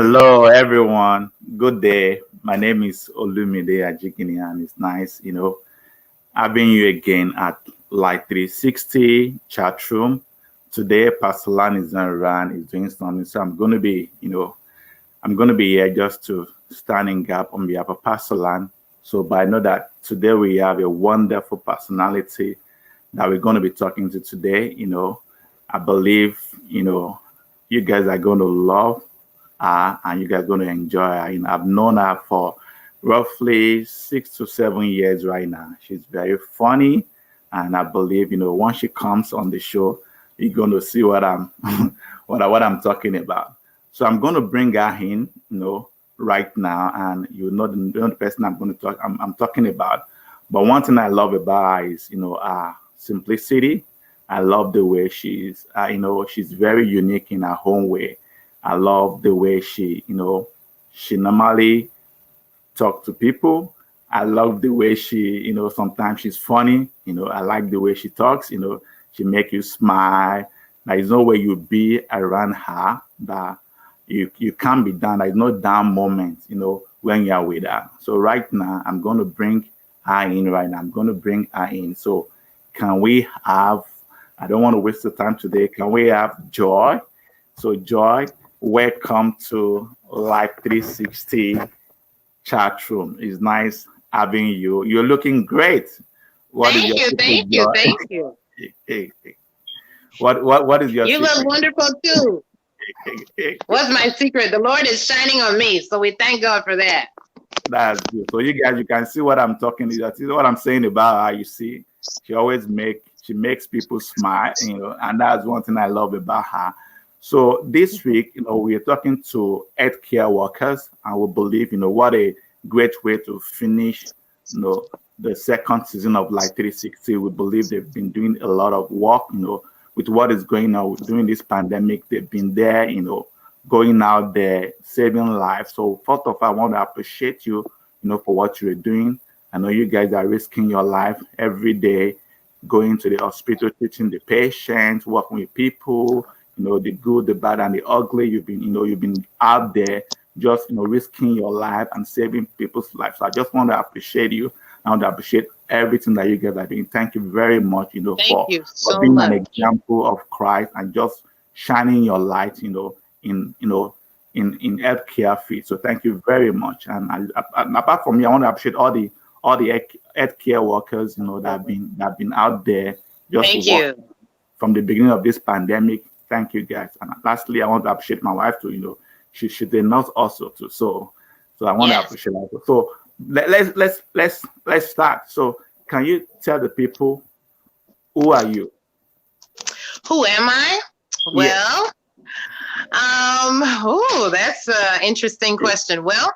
Hello, everyone. Good day. My name is Olumide Ajikini, and it's nice, having you again at Light 360 chat room. Today, Pastor Lan is not around, is doing something, so I'm going to be here just to stand in gap on behalf of Pastor Lan. So, but I know that today we have a wonderful personality that we're going to be talking to today. I believe, you guys are going to love and you guys are going to enjoy her. I've known her for roughly 6 to 7 years right now. She's very funny, and I believe once she comes on the show, you're going to see what I'm what I'm talking about. So I'm going to bring her in, right now, and the person I'm talking about. But one thing I love about her is her simplicity. I love the way she's very unique in her own way. I love the way she normally talk to people. I love the way sometimes she's funny. I like the way she talks. She make you smile. There is no way you be around her that you can't be down. There is no down moment, when you're with her. So right now, I'm going to bring her in right now. I'm going to bring her in. So can we have, I don't want to waste the time today. Can we have Joy? So Joy, welcome to Live 360 chat room. It's nice having you. You're looking great. What is your secret, Joy? Thank you. What is your You secret? look wonderful too. What's my secret? The Lord is shining on me, so we thank God for that. That's good. So you guys, you can see what I'm talking. You see what I'm saying about her. You see, she makes people smile, and that's one thing I love about her. So this week, we are talking to healthcare workers, and we believe, what a great way to finish, the second season of Light 360. We believe they've been doing a lot of work, with what is going on during this pandemic. They've been there, going out there, saving lives. So first of all, I want to appreciate you, for what you're doing. I know you guys are risking your life every day, going to the hospital, treating the patients, working with people, the good, the bad, and the ugly. You've been out there just, risking your life and saving people's lives. So I just want to appreciate you. I want to appreciate everything that you guys are doing. Thank you very much, Thank you so for being much. an example of Christ and just shining your light, in healthcare field. So thank you very much. And apart from me, I want to appreciate all the healthcare workers, that have been out there just Thank you. from the beginning of this pandemic. Thank you guys. And lastly, I want to appreciate my wife too. She's a nurse also too. So I want to appreciate her. So let's start. So can you tell the people, who are you? Who am I? Well, that's an interesting question. Well,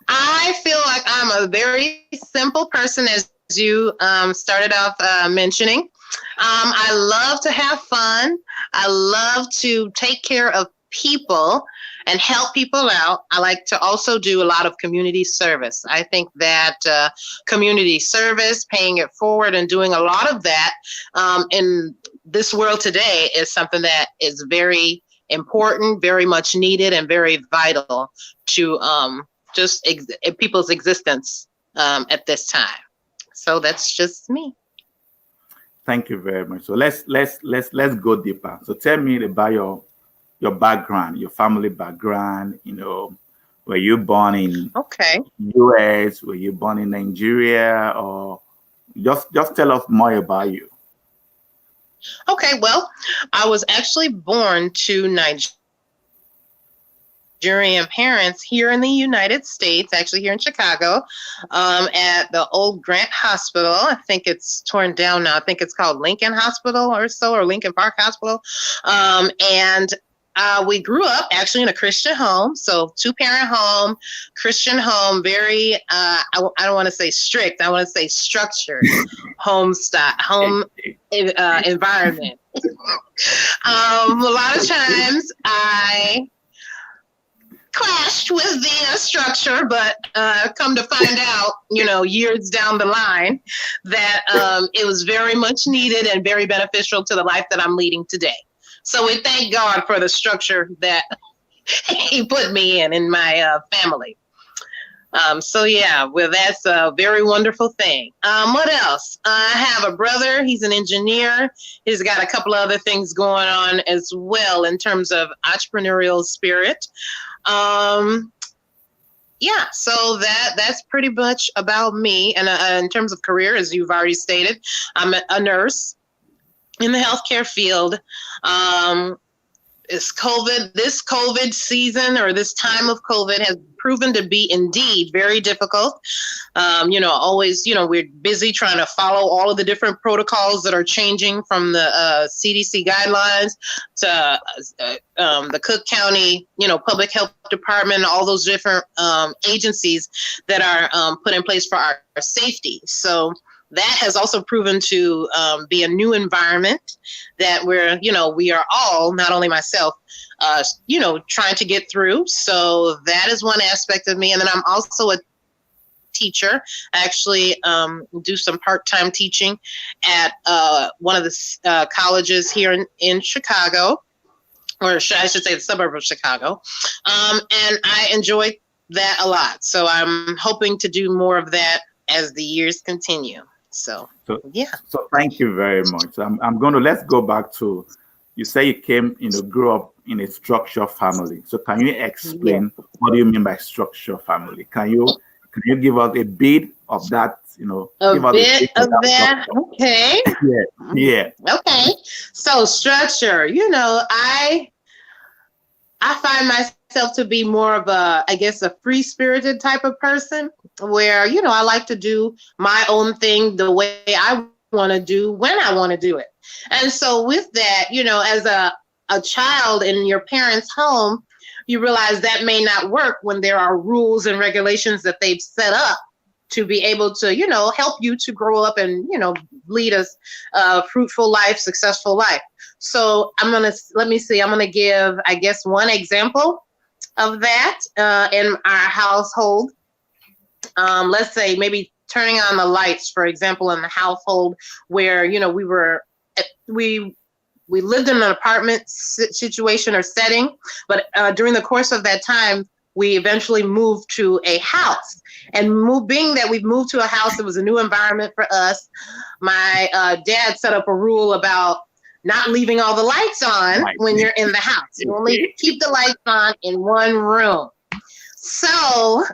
I feel like I'm a very simple person, as you started off mentioning. I love to have fun. I love to take care of people and help people out. I like to also do a lot of community service. I think that community service, paying it forward and doing a lot of that in this world today is something that is very important, very much needed, and very vital to people's existence at this time. So that's just me. Thank you very much. So let's go deeper. So tell me about your background, your family background. Were you born in US? Were you born in Nigeria? Or just tell us more about you. Okay, well, I was actually born to Nigerian parents here in the United States, actually here in Chicago, at the old Grant Hospital. I think it's torn down now. I think it's called Lincoln Hospital or Lincoln Park Hospital. And we grew up actually in a Christian home. So 2-parent home, Christian home, very, I don't want to say strict. I want to say structured home environment. A lot of times I clashed with the structure, but come to find out, years down the line, that it was very much needed and very beneficial to the life that I'm leading today. So we thank God for the structure that he put me in my family. So yeah, well, that's a very wonderful thing. What else? I have a brother. He's an engineer. He's got a couple of other things going on as well in terms of entrepreneurial spirit. Um, yeah, so that's pretty much about me. And in terms of career, as you've already stated, I'm a nurse in the healthcare field. This COVID season, or this time of COVID, has proven to be indeed very difficult. Always, we're busy trying to follow all of the different protocols that are changing from the CDC guidelines to the Cook County, Public Health Department, all those different agencies that are put in place for our safety. So that has also proven to be a new environment that we are all, not only myself, trying to get through. So that is one aspect of me. And then I'm also a teacher. I actually do some part-time teaching at one of the colleges here in Chicago, or I should say the suburb of Chicago. And I enjoy that a lot. So I'm hoping to do more of that as the years continue. So yeah. So thank you very much. I'm going to, let's go back to, you say you grew up in a structured family. So can you explain what do you mean by structured family? Can you give us a bit of that? A bit of that. Okay. Yeah. Okay. So structure. I find myself to be more of a free-spirited type of person where, I like to do my own thing the way I want to do when I want to do it. And so with that, as a child in your parents' home, you realize that may not work when there are rules and regulations that they've set up to be able to, help you to grow up and, lead a fruitful life, successful life. So I'm going to give, one example of that in our household. Let's say maybe turning on the lights, for example, in the household where, we lived in an apartment situation or setting, but during the course of that time, we eventually moved to a house. And being that we've moved to a house, it was a new environment for us. My dad set up a rule about not leaving all the lights on when you're in the house. You only keep the lights on in one room. So,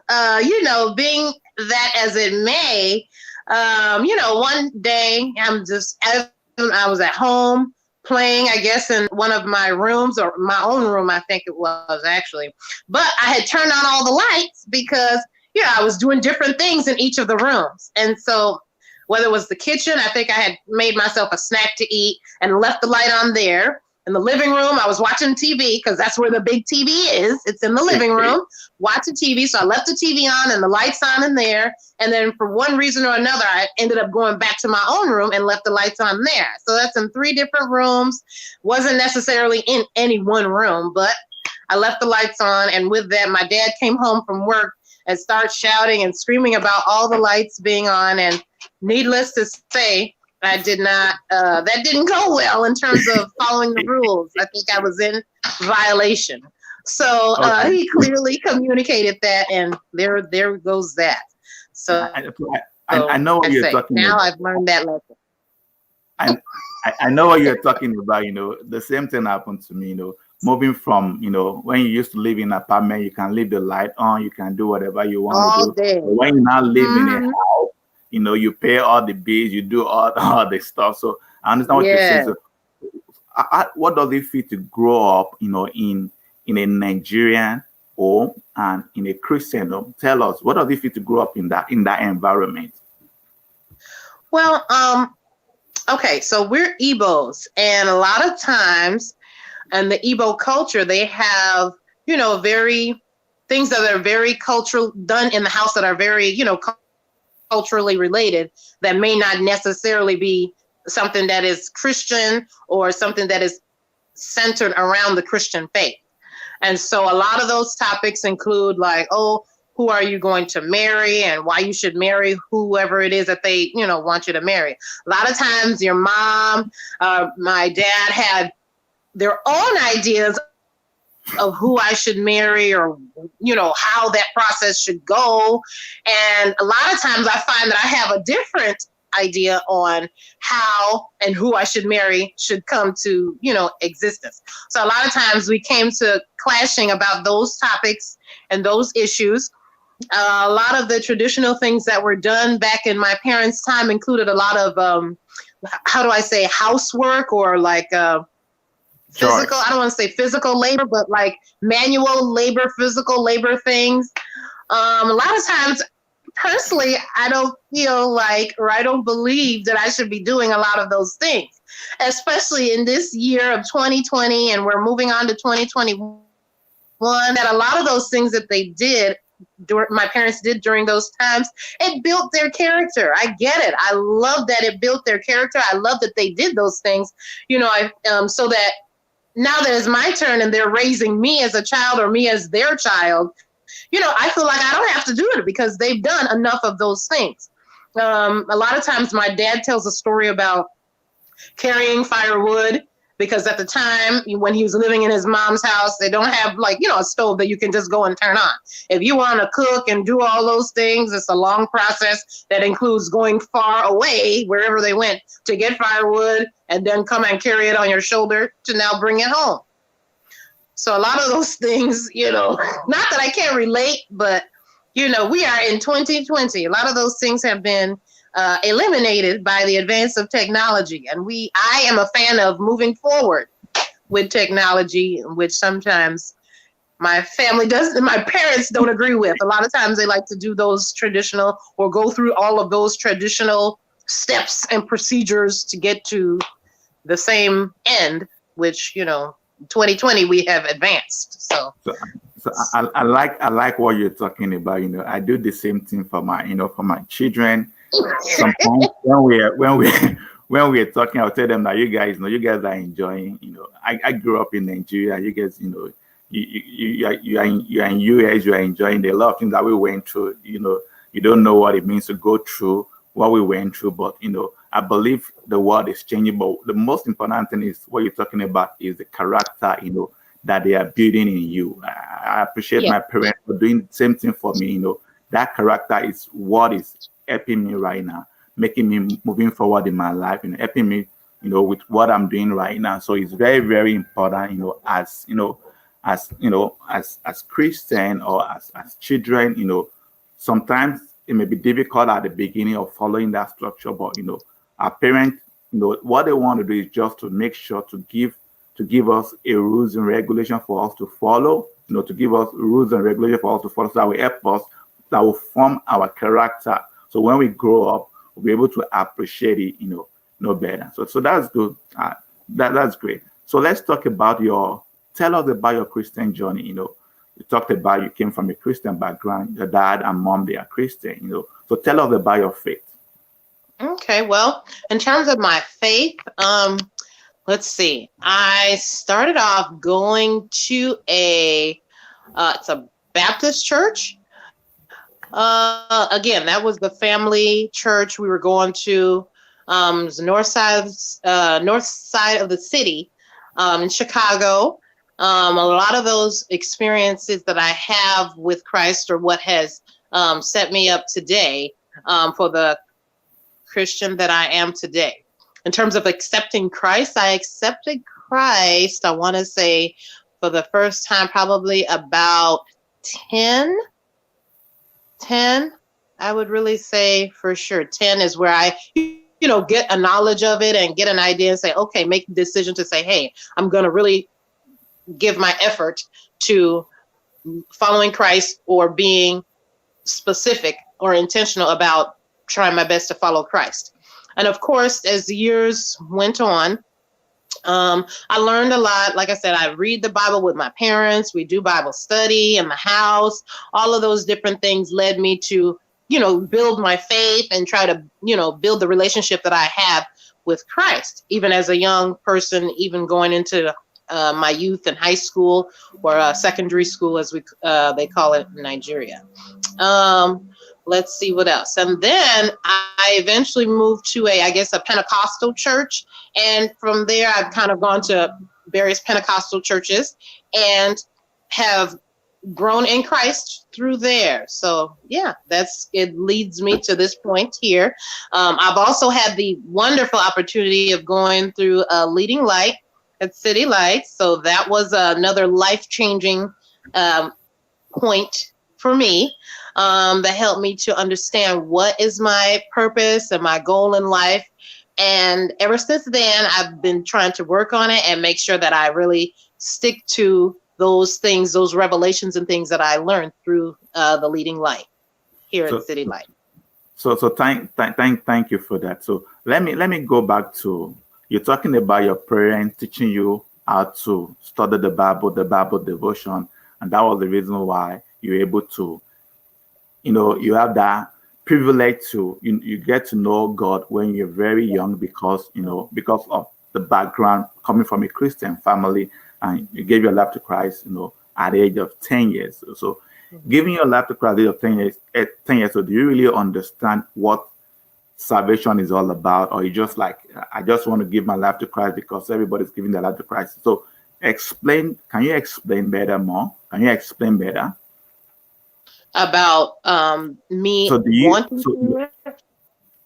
being that as it may, one day I was at home playing, in one of my rooms, or my own room, I think it was actually. But I had turned on all the lights because, I was doing different things in each of the rooms. And so whether it was the kitchen, I think I had made myself a snack to eat and left the light on there. In the living room, I was watching TV because that's where the big TV is. It's in the living room, watching TV. So I left the TV on and the lights on in there. And then for one reason or another, I ended up going back to my own room and left the lights on there. So that's in 3 different rooms. Wasn't necessarily in any one room, but I left the lights on. And with that, my dad came home from work and started shouting and screaming about all the lights being on. And needless to say, that didn't go well in terms of following the rules. I think I was in violation. So he clearly communicated that, and there goes that. So I know what you're talking about. Now I've learned that lesson. I know what you're talking about. The same thing happened to me. Moving from, when you used to live in an apartment, you can leave the light on, you can do whatever you want to do. But when you now live in a house, you pay all the bills, you do all the stuff. So I understand what you're saying. So, what does it feel to grow up, in a Nigerian home and in a Christian home? Tell us, what does it feel to grow up in that environment? Well, okay, so we're Igbos, and a lot of times, and the Igbo culture, they have, things that are very cultural done in the house that are very, culturally related, that may not necessarily be something that is Christian or something that is centered around the Christian faith. And so a lot of those topics include like, who are you going to marry and why you should marry whoever it is that they, want you to marry. A lot of times your mom, my dad had their own ideas of who I should marry, or how that process should go. And a lot of times I find that I have a different idea on how and who I should marry should come to existence. So a lot of times we came to clashing about those topics and those issues. A lot of the traditional things that were done back in my parents' time included a lot of how do I say, housework, or like physical, Joyce. I don't want to say physical labor, but like manual labor, physical labor things. A lot of times, personally, I don't feel like, or I don't believe that I should be doing a lot of those things, especially in this year of 2020, and we're moving on to 2021. That a lot of those things that they did, my parents did during those times, it built their character. I get it. I love that it built their character. I love that they did those things, so that now that it's my turn and they're raising me as a child or me as their child, I feel like I don't have to do it because they've done enough of those things. A lot of times my dad tells a story about carrying firewood, because at the time when he was living in his mom's house, they don't have a stove that you can just go and turn on. If you want to cook and do all those things, it's a long process that includes going far away, wherever they went, to get firewood and then come and carry it on your shoulder to now bring it home. So a lot of those things, not that I can't relate, but we are in 2020. A lot of those things have been eliminated by the advance of technology. And I am a fan of moving forward with technology, which sometimes my parents don't agree with. A lot of times they like to do those traditional, or go through all of those traditional steps and procedures to get to the same end, which, 2020 we have advanced. So I like what you're talking about. I do the same thing for my children. Sometimes when we're talking, I'll tell them that you guys are enjoying. I grew up in Nigeria. You guys, you are in US. You are enjoying a lot of things that we went through. You don't know what it means to go through what we went through, but I believe the world is changing. But the most important thing is what you're talking about is the character, that they are building in you. I appreciate my parents for doing the same thing for me. That character is what is helping me right now, making me moving forward in my life, helping me, with what I'm doing right now. So it's very, very important, as Christian, or as children, sometimes it may be difficult at the beginning of following that structure, but our parents, what they want to do is just to make sure to give us a rules and regulation for us to follow, to give us rules and regulation for us to follow, so that will help us, that will form our character. So when we grow up, we'll be able to appreciate it, better. So that's good. That's great. So let's talk about tell us about your Christian journey. You talked about you came from a Christian background. Your dad and mom, they are Christian. So tell us about your faith. Okay, well, in terms of my faith, let's see. I started off going to it's a Baptist church. Again, that was the family church we were going to. It was the north side of the city, in Chicago. A lot of those experiences that I have with Christ are what has set me up today, for the Christian that I am today. In terms of accepting Christ, I accepted Christ, I want to say, for the first time probably about 10, I would really say for sure 10 is where I get a knowledge of it and get an idea and say, okay, make the decision to say, hey, I'm going to really give my effort to following Christ, or being specific or intentional about trying my best to follow Christ. And of course, as the years went on, I learned a lot. Like I said, I read the Bible with my parents. We do Bible study in the house. All of those different things led me to, build my faith and try to, build the relationship that I have with Christ, even as a young person, even going into my youth and high school, or secondary school, as they call it in Nigeria. Let's see what else. And then I eventually moved to a Pentecostal church. And from there, I've kind of gone to various Pentecostal churches. And have grown in Christ through there. So yeah, it leads me to this point here. I've also had the wonderful opportunity of going through Leading Light at City Lights. So that was another life-changing um, point for me, that helped me to understand what is my purpose and my goal in life. And ever since then, I've been trying to work on it and make sure that I really stick to those things, those revelations and things that I learned through the Leading Light here at So City Light. thank you for that. So let me go back to, you're talking about your parents teaching you how to study the Bible devotion, and that was the reason why you're able to, you have that privilege to, you get to know God when you're very young, because because of the background coming from a Christian family, and you gave your life to Christ, at the age of 10 years. So giving your life to Christ at the age of 10 years, so do you really understand what salvation is all about? Or you just like, I just want to give my life to Christ because everybody's giving their life to Christ? So can you explain better more? Can you explain better? About me So do you wanting so to.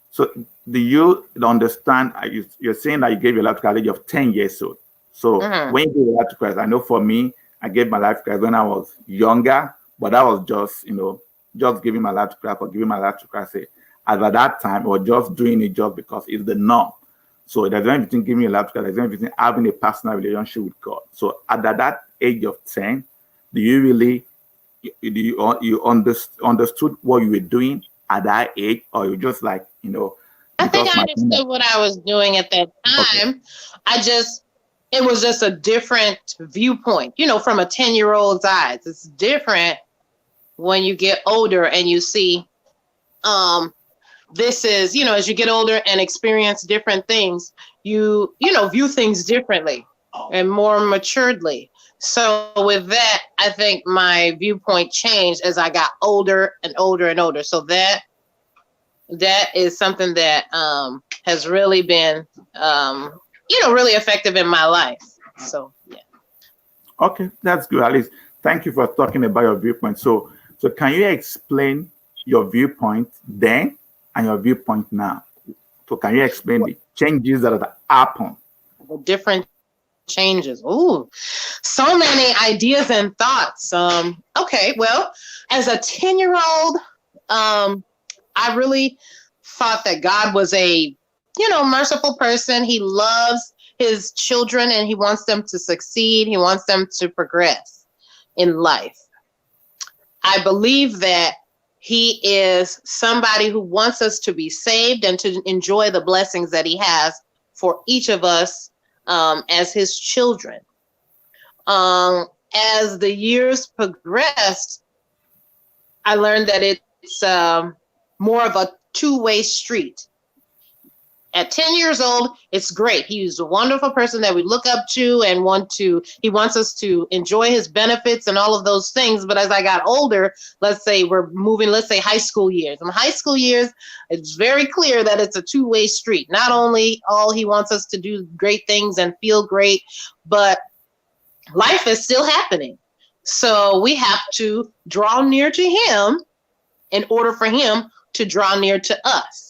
so do you understand? You're saying that you gave your life to Christ at the age of 10 years old. So Mhm. when you gave your life to Christ, I know for me, I gave my life to Christ when I was younger, but that was just, just giving my life to Christ or giving my life to Christ. As at that time, or just doing it just because it's the norm. So there's no between giving your life to Christ, there's no between having a personal relationship with God. So at that age of 10, do you really, understood what you were doing at that age, or you just like, I think because I my understood what I was doing at that okay. time. It was just a different viewpoint, from a 10-year-old's eyes. It's different when you get older and you see, this is, as you get older and experience different things, view things differently and more maturedly. So with that, I think my viewpoint changed as I got older and older and older. So that is something that has really been, really effective in my life. So yeah. Okay, that's good. At least, thank you for talking about your viewpoint. So can you explain your viewpoint then and your viewpoint now? So can you explain the changes that have happened? The different changes. Ooh, so many ideas and thoughts. Okay, well, as a 10-year-old, I really thought that God was a, merciful person. He loves his children and he wants them to succeed. He wants them to progress in life. I believe that he is somebody who wants us to be saved and to enjoy the blessings that he has for each of us, as his children. As the years progressed, I learned that it's more of a two-way street. At 10 years old, it's great. He's a wonderful person that we look up to and he wants us to enjoy his benefits and all of those things. But as I got older, let's say high school years. In high school years, it's very clear that it's a two-way street. Not only he wants us to do great things and feel great, but life is still happening. So we have to draw near to him in order for him to draw near to us.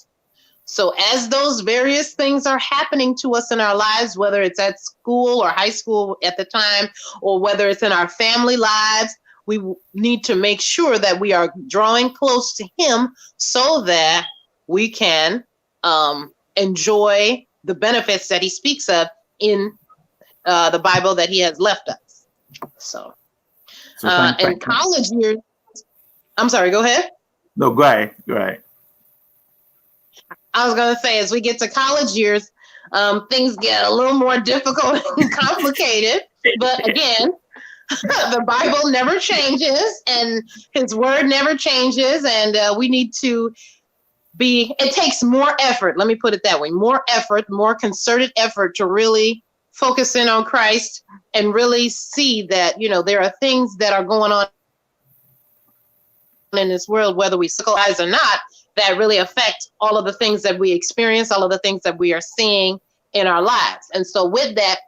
So as those various things are happening to us in our lives, whether it's at school or high school at the time, or whether it's in our family lives, we need to make sure that we are drawing close to him so that we can enjoy the benefits that he speaks of in the Bible that he has left us. So in college years, I'm sorry, go ahead. No, go ahead. Go ahead. I was going to say, as we get to college years, things get a little more difficult and complicated. But again, the Bible never changes and his word never changes. And we need to it takes more effort. Let me put it that way. More effort, more concerted effort to really focus in on Christ and really see that, there are things that are going on in this world, whether we realize or not, that really affect all of the things that we experience, all of the things that we are seeing in our lives. And so with that,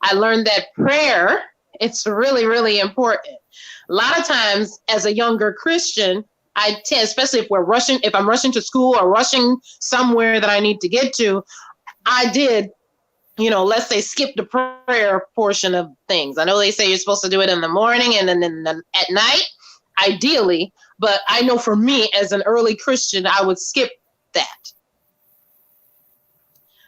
I learned that prayer It's really, really important. A lot of times as a younger Christian, I tend, especially if I'm rushing to school or rushing somewhere that I need to get to, I did, let's say skip the prayer portion of things. I know they say you're supposed to do it in the morning and then at night, ideally, but I know for me as an early Christian, I would skip that.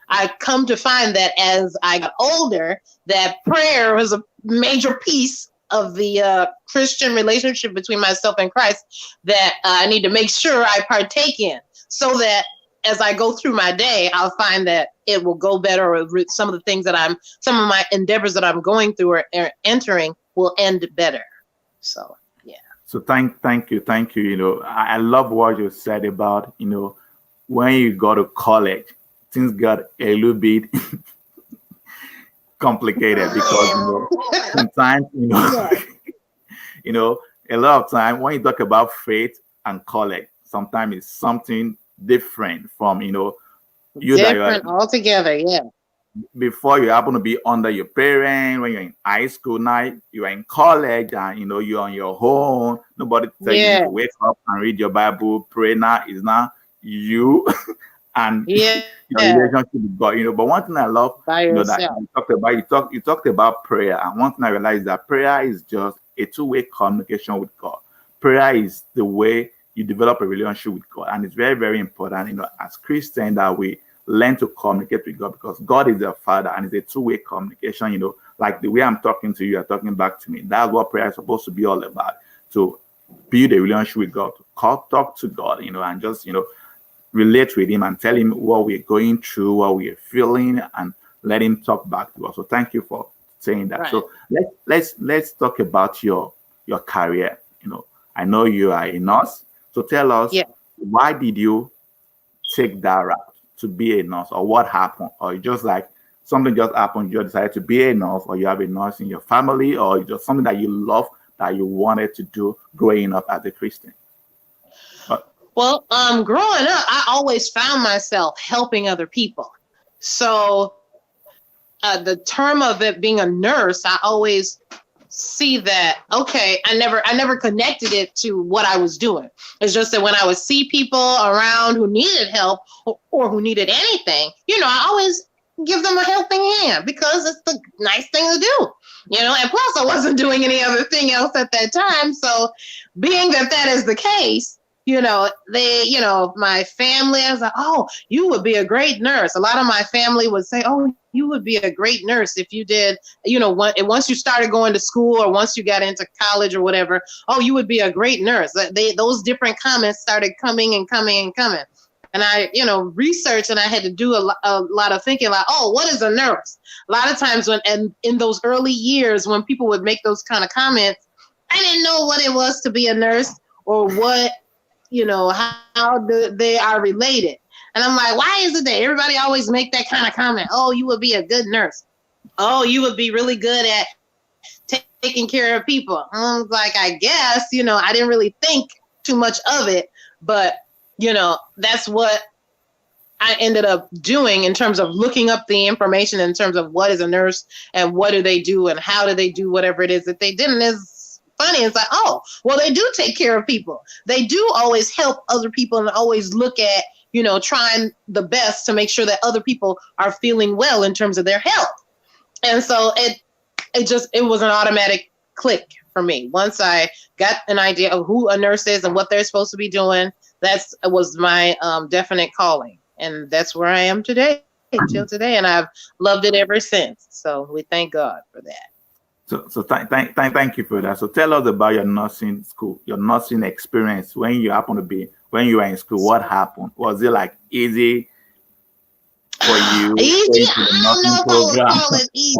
I come to find that as I got older, that prayer was a major piece of the Christian relationship between myself and Christ that I need to make sure I partake in, so that as I go through my day, I'll find that it will go better, or some of the things that some of my endeavors that I'm going through or entering will end better. So, yeah. So thank you. I love what you said about, when you go to college, things got a little bit complicated because, sometimes, a lot of time when you talk about faith and college, sometimes it's something different from, you different altogether. Yeah. Before you happen to be under your parents, when you're in high school now, you're in college and you're on your own. Nobody tell you to wake up and read your Bible, pray. Now is not you and your relationship with God. But one thing I love, that you talked about prayer, and one thing I realized that prayer is just a two-way communication with God. Prayer is the way you develop a relationship with God, and it's very, very important, as Christians, that we learn to communicate with God, because God is your Father, and it's a two-way communication. Like the way I'm talking to you, you're talking back to me. That's what prayer is supposed to be all about, to build a relationship with God, to talk to God, and just relate with Him and tell Him what we're going through, what we're feeling, and let Him talk back to us. So thank you for saying that. Right. So let's talk about your career. I know you are a nurse. So tell us, why did you take that route to be a nurse, or what happened? Or you just like something just happened, you decided to be a nurse, or you have a nurse in your family, or just something that you love that you wanted to do growing up as a Christian? Well, growing up, I always found myself helping other people. So the term of it being a nurse, I always see that, okay, I never connected it to what I was doing. It's just that when I would see people around who needed help or who needed anything, I always give them a helping hand because it's the nice thing to do, and plus I wasn't doing any other thing else at that time. So being that is the case, my family, I was like, oh, you would be a great nurse. A lot of my family would say, oh, you would be a great nurse if you did, once you started going to school or once you got into college or whatever, oh, you would be a great nurse. Those different comments started coming and coming and coming. And I, researched, and I had to do a lot of thinking, like, oh, what is a nurse? A lot of times in those early years, when people would make those kind of comments, I didn't know what it was to be a nurse or what, how they are related. And I'm like, why is it that everybody always make that kind of comment? Oh, you would be a good nurse. Oh, you would be really good at taking care of people. I was like, I guess, I didn't really think too much of it, but, that's what I ended up doing in terms of looking up the information in terms of what is a nurse and what do they do and how do they do whatever it is that they did. And it's funny. It's like, oh, well, they do take care of people. They do always help other people and always look at, trying the best to make sure that other people are feeling well in terms of their health. And so it was an automatic click for me. Once I got an idea of who a nurse is and what they're supposed to be doing, that was my definite calling. And that's where I am today, till today. And I've loved it ever since. So we thank God for that. So thank you for that. So tell us about your nursing school, your nursing experience when you were in school. What happened? Was it like easy for you? Easy? I don't know if I would call it easy.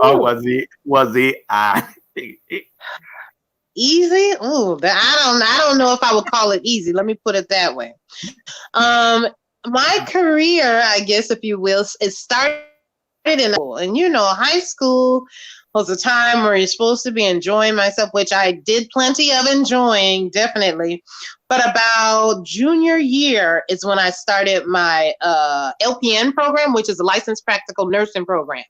Or was it easy? Oh, I don't know if I would call it easy. Let me put it that way. My career, I guess, if you will, it started in school. And high school was a time where you're supposed to be enjoying myself, which I did plenty of enjoying, definitely. But about junior year is when I started my LPN program, which is a licensed practical nursing program.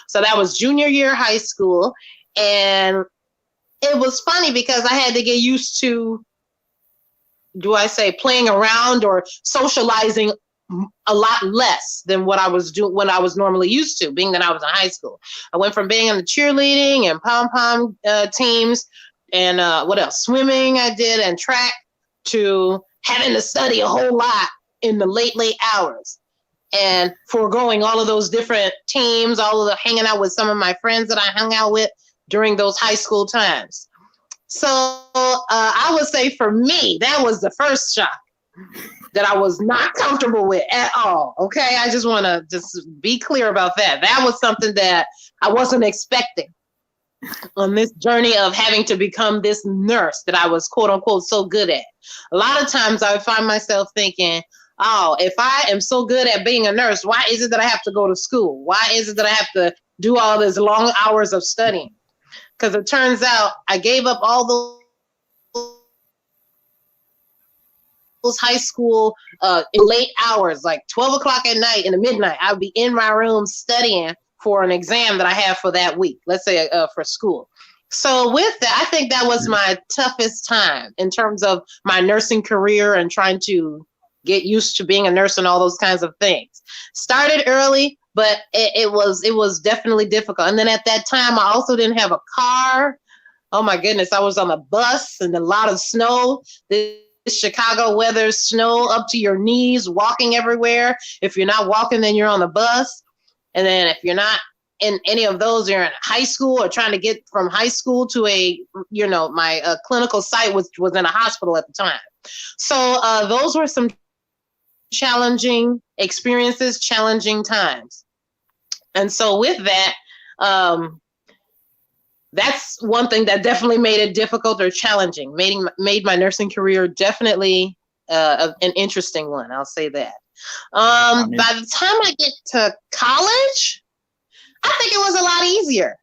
So that was junior year high school. And it was funny because I had to get used to, do I say, playing around or socializing a lot less than what I was doing, what I was normally used to, being that I was in high school. I went from being in the cheerleading and pom-pom teams and what else? Swimming I did, and track, to having to study a whole lot in the late hours, and foregoing all of those different teams, all of the hanging out with some of my friends that I hung out with during those high school times. So I would say for me, that was the first shock that I was not comfortable with at all. Okay, I just want to just be clear about that. That was something that I wasn't expecting on this journey of having to become this nurse that I was, quote unquote, so good at. A lot of times I would find myself thinking, oh, if I am so good at being a nurse, why is it that I have to go to school? Why is it that I have to do all these long hours of studying? Because it turns out I gave up all those high school late hours, like 12 o'clock at night, in the midnight. I would be in my room studying for an exam that I have for that week, let's say for school. So with that, I think that was my toughest time in terms of my nursing career and trying to get used to being a nurse and all those kinds of things. Started early, but it was definitely difficult. And then at that time, I also didn't have a car. Oh my goodness, I was on a bus and a lot of snow. This Chicago weather, snow up to your knees, walking everywhere. If you're not walking, then you're on the bus. And then if you're not in any of those, you're in high school or trying to get from high school to my clinical site was in a hospital at the time. So those were some challenging experiences, challenging times. And so with that, that's one thing that definitely made it difficult or challenging, made my nursing career definitely an interesting one. I'll say that. By the time I get to college, I think it was a lot easier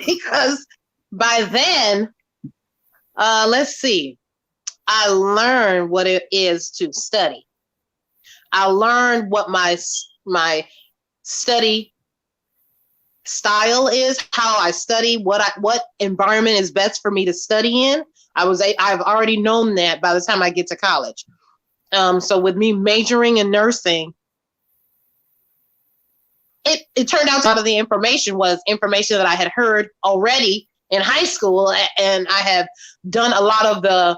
because by then, let's see, I learned what it is to study. I learned what my study style is, how I study, what environment is best for me to study in. I've already known that by the time I get to college. So with me majoring in nursing, it turned out a lot of the information was information that I had heard already in high school, and I have done a lot of the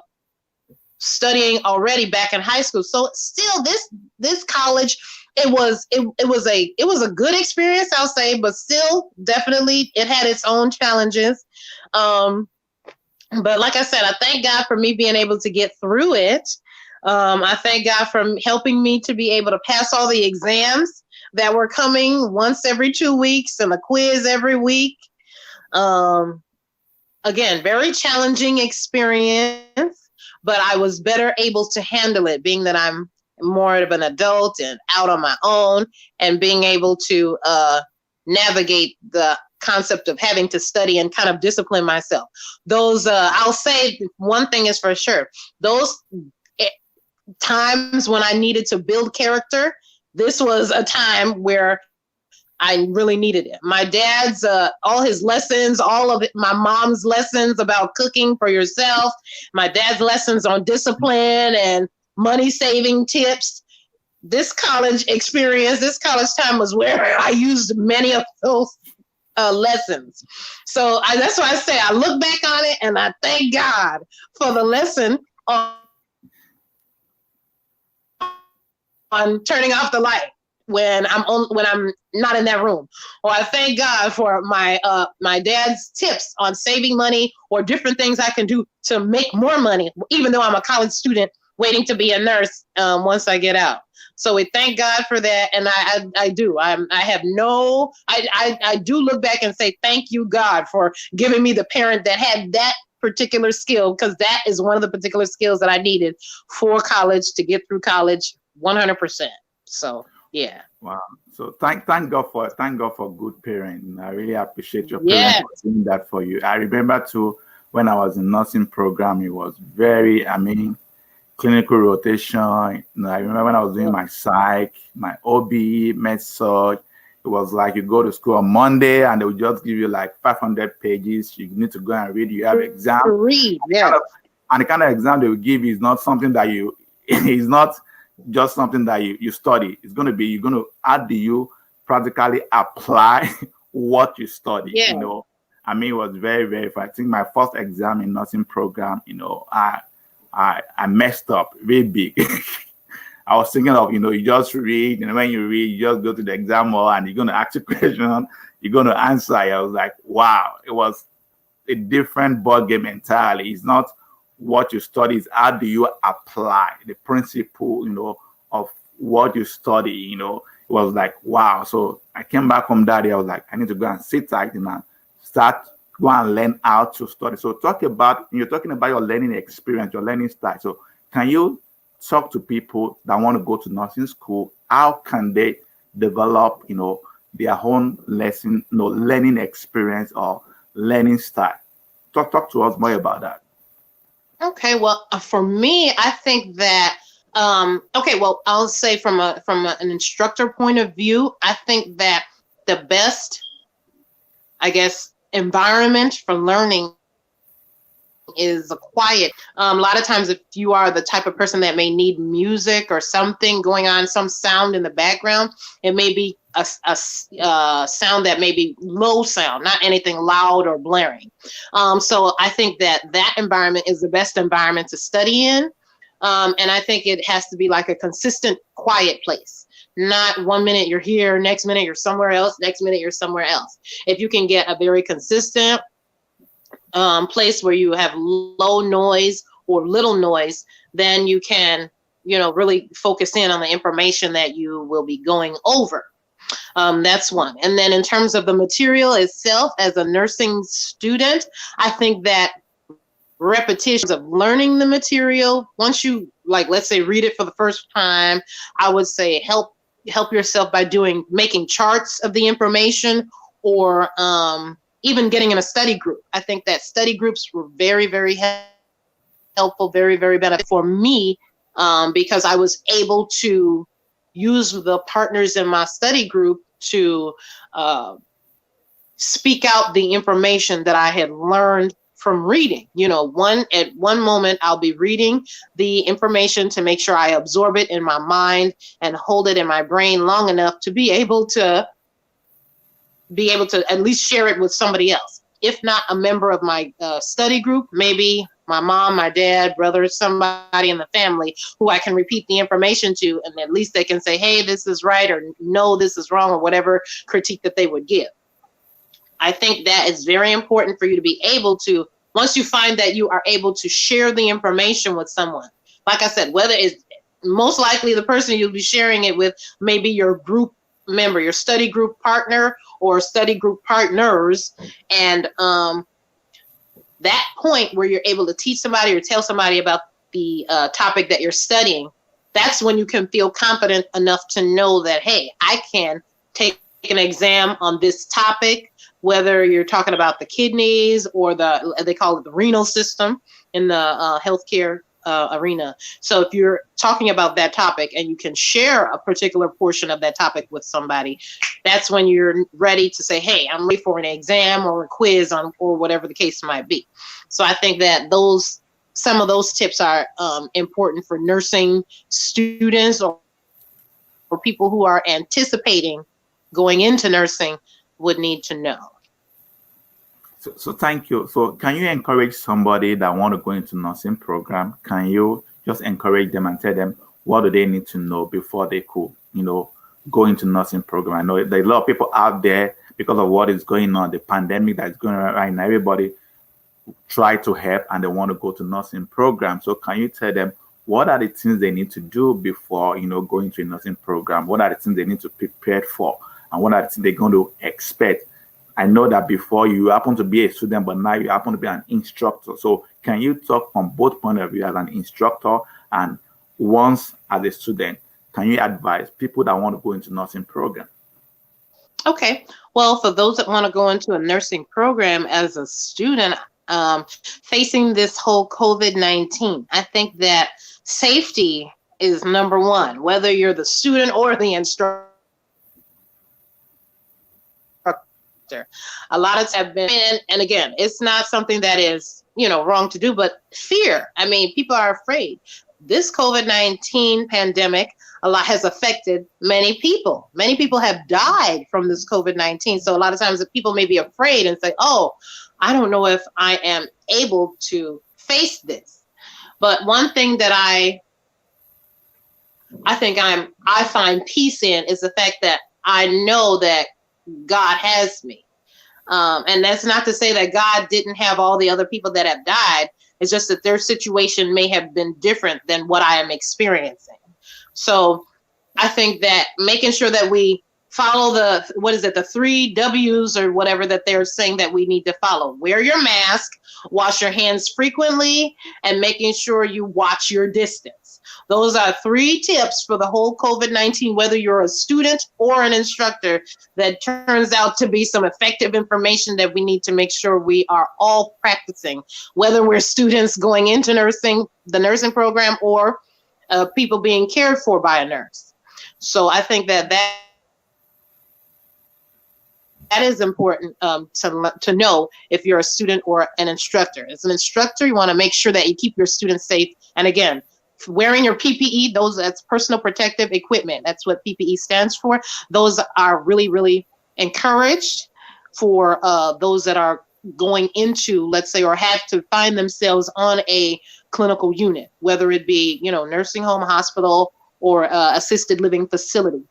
studying already back in high school. So still this college, it was a good experience, I'll say, but still definitely it had its own challenges. But like I said, I thank God for me being able to get through it. I thank God for helping me to be able to pass all the exams that were coming once every 2 weeks and a quiz every week. Again, very challenging experience, but I was better able to handle it, being that I'm more of an adult and out on my own, and being able to navigate the concept of having to study and kind of discipline myself. Those, I'll say one thing is for sure, those times when I needed to build character, this was a time where I really needed it. My dad's, all his lessons, all of it, my mom's lessons about cooking for yourself, my dad's lessons on discipline and money saving tips. This college experience, this college time was where I used many of those lessons. So that's why I say I look back on it and I thank God for the lesson on turning off the light when I'm not in that room, or I thank God for my dad's tips on saving money or different things I can do to make more money, even though I'm a college student waiting to be a nurse once I get out. So we thank God for that, and I do look back and say thank you, God, for giving me the parent that had that particular skill, because that is one of the particular skills that I needed for college to get through college 100%. So yeah. Wow. So thank God for good parenting. I really appreciate your parents for doing that for you. I remember too, when I was in nursing program, it was very, clinical rotation. I remember when I was doing my psych, my OB, med surg, It was like you go to school on Monday and they would just give you like 500 pages. You need to go and read. You have exam. Read, Kind yes. of, and the kind of exam they will give you is not something that you, it's not just something that you study. It's going to be, you're going to, how do you practically apply what you study, Yeah. you know? I mean, it was very, very fun. I think my first exam in nursing program, you know, I messed up really big. I was thinking of, you know, you just read, and when you read, you just go to the exam hall and you're going to ask a question, you're going to answer. I was like, wow, it was a different ball game entirely. It's not what you study, it's how do you apply the principle, you know, of what you study, you know. It was like, wow. So I came back from that day, I was like, I need to go and sit tight and start go and learn how to study. So you're talking about your learning experience, your learning style. So can you talk to people that want to go to nursing school? How can they develop, you know, their own lesson, you know, learning experience or learning style? Talk to us more about that. Okay, well, for me, I think that okay, well, I'll say an instructor point of view, I think that the best, I guess, environment for learning is a quiet. A lot of times, if you are the type of person that may need music or something going on, some sound in the background, it may be a sound that may be low sound, not anything loud or blaring. So I think that environment is the best environment to study in. And I think it has to be like a consistent, quiet place. Not 1 minute you're here, next minute you're somewhere else, next minute you're somewhere else. If you can get a very consistent place where you have low noise or little noise, then you can, you know, really focus in on the information that you will be going over. That's one. And then in terms of the material itself, as a nursing student, I think that repetitions of learning the material, once you, like, let's say, read it for the first time, I would say help yourself by making charts of the information, or even getting in a study group. I think that study groups were very, very helpful, very, very beneficial for me, because I was able to use the partners in my study group to speak out the information that I had learned from reading. You know, at one moment I'll be reading the information to make sure I absorb it in my mind and hold it in my brain long enough to be able to at least share it with somebody else. If not a member of my study group, maybe my mom, my dad, brother, somebody in the family who I can repeat the information to, and at least they can say, hey, this is right, or no, this is wrong, or whatever critique that they would give. I think that is very important for you to be able to, once you find that you are able to share the information with someone, like I said, whether it's most likely the person you'll be sharing it with, maybe your group member, your study group partner or study group partners. And that point where you're able to teach somebody or tell somebody about the topic that you're studying, that's when you can feel confident enough to know that, hey, I can take an exam on this topic, whether you're talking about the kidneys or they call it the renal system in the healthcare arena. So if you're talking about that topic and you can share a particular portion of that topic with somebody, that's when you're ready to say, hey, I'm ready for an exam or a quiz or whatever the case might be. So I think that some of those tips are important for nursing students or people who are anticipating going into nursing would need to know. So thank you. So can you encourage somebody that want to go into nursing program? Can you just encourage them and tell them what do they need to know before they could, you know, go into nursing program? I know there's a lot of people out there because of what is going on, the pandemic that's going on right now. Everybody try to help and they want to go to nursing program. So can you tell them what are the things they need to do before, you know, going to a nursing program? What are the things they need to prepare for? And what are the things they're going to expect? I know that before you happen to be a student, but now you happen to be an instructor. So can you talk from both point of view as an instructor and once as a student? Can you advise people that want to go into nursing program? Okay. Well, for those that want to go into a nursing program as a student, facing this whole COVID-19, I think that safety is number one, whether you're the student or the instructor. A lot of have been, and again, it's not something that is, wrong to do, but fear. I mean, people are afraid. This COVID-19 pandemic a lot has affected many people. Many people have died from this COVID-19. So a lot of times the people may be afraid and say, oh, I don't know if I am able to face this. But one thing that I find peace in is the fact that I know that God has me. And that's not to say that God didn't have all the other people that have died. It's just that their situation may have been different than what I am experiencing. So I think that making sure that we follow the 3 W's or whatever that they're saying that we need to follow. Wear your mask, wash your hands frequently, and making sure you watch your distance. Those are 3 tips for the whole COVID-19, whether you're a student or an instructor, that turns out to be some effective information that we need to make sure we are all practicing, whether we're students going into the nursing program, or people being cared for by a nurse. So I think that is important to know if you're a student or an instructor. As an instructor, you want to make sure that you keep your students safe. And again, wearing your PPE, that's personal protective equipment. That's what PPE stands for. Those are really, really encouraged for those that are going into, let's say, or have to find themselves on a clinical unit, whether it be, nursing home, hospital, or assisted living facility.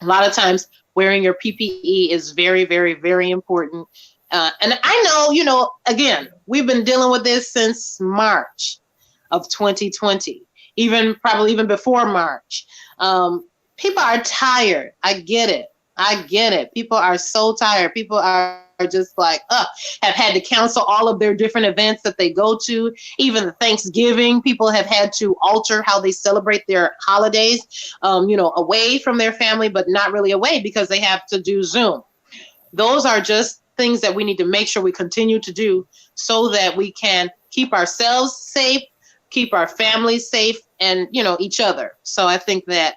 A lot of times wearing your PPE is very, very, very important. And I know, again, we've been dealing with this since March of 2020, probably even before March. People are tired. I get it. People are so tired. People are just like, have had to cancel all of their different events that they go to. Even Thanksgiving, people have had to alter how they celebrate their holidays, away from their family, but not really away because they have to do Zoom. Those are just things that we need to make sure we continue to do so that we can keep ourselves safe, keep our families safe, and each other. So I think that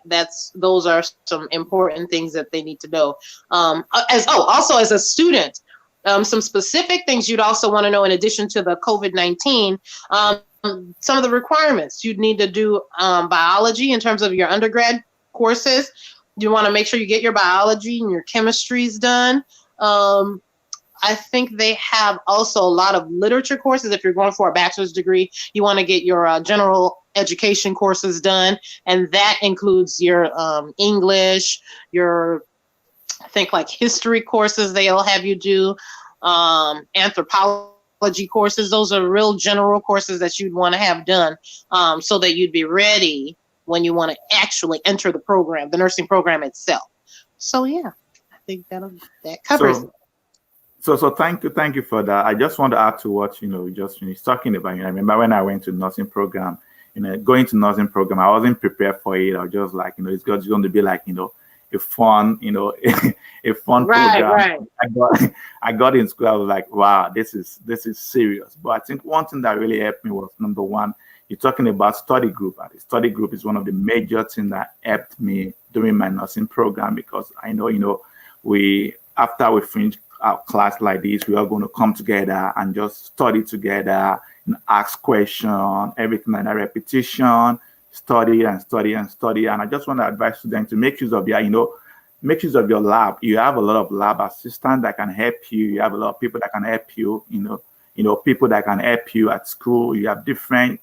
those are some important things that they need to know. Also as a student, some specific things you'd also want to know in addition to the COVID-19. Some of the requirements you'd need to do biology in terms of your undergrad courses. You want to make sure you get your biology and your chemistries done. I think they have also a lot of literature courses. If you're going for a bachelor's degree, you want to get your general education courses done. And that includes your English, your, I think, like history courses they'll have you do, anthropology courses. Those are real general courses that you'd want to have done so that you'd be ready when you want to actually enter the program, the nursing program itself. So yeah, I think that covers it. So thank you for that. I just want to add to what we just finished talking about. I remember when I went to nursing program, going to nursing program, I wasn't prepared for it. I was just like, it's going to be like, a fun, a fun program. Right. I got in school. I was like, wow, this is serious. But I think one thing that really helped me was, number one, you're talking about study group. And the study group is one of the major things that helped me during my nursing program, because I know, after we finish our class like this, we are going to come together and just study together and ask questions, everything like that, repetition, study and study and study. And I just want to advise students to make use of your lab. You have a lot of lab assistants that can help you. You have a lot of people that can help you, people that can help you at school. You have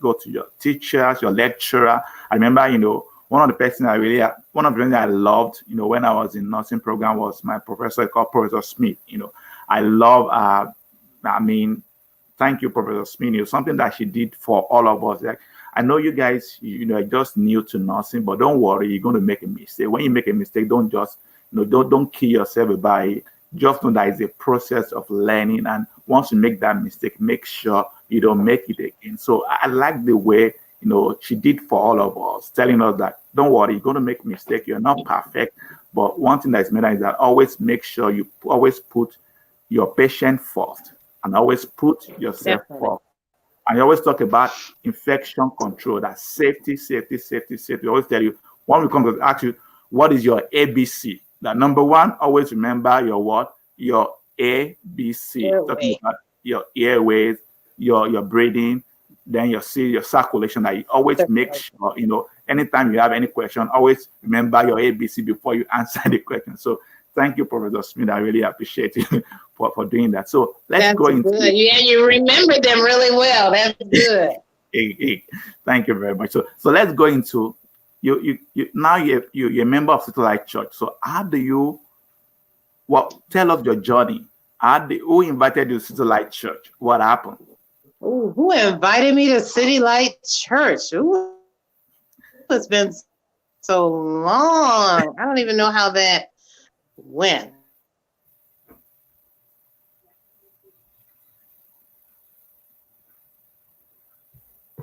go to your teachers, your lecturer. I remember, one of the things I loved, when I was in nursing program was my professor called Professor Smith. I love, thank you, Professor Smith. Something that she did for all of us. Like, I know you guys, are just new to nursing, but don't worry, you're going to make a mistake. When you make a mistake, don't just, don't kill yourself about it. Just know that it's a process of learning. And once you make that mistake, make sure you don't make it again. So I like the way, she did for all of us, telling us that don't worry, you're going to make a mistake. You're not perfect. But one thing that's matter is that always make sure you always put your patient first and always put yourself first. And you always talk about infection control, that safety. We always tell you, when we come to ask you, what is your ABC? That number one, always remember your what? Your ABC, talking Airway. about your airways, your breathing, then your circulation. That you always make sure, anytime you have any question, always remember your ABC before you answer the question. So thank you, Professor Smith. I really appreciate you for doing that. So let's That's go into good. Yeah, you remember them really well. That's good. thank you very much. So let's go into you now you're a member of Satellite Church. So how do you tell us your journey? Who invited you to Satellite Church? What happened? Ooh, who invited me to City Light Church? Ooh, it's been so long. I don't even know how that went.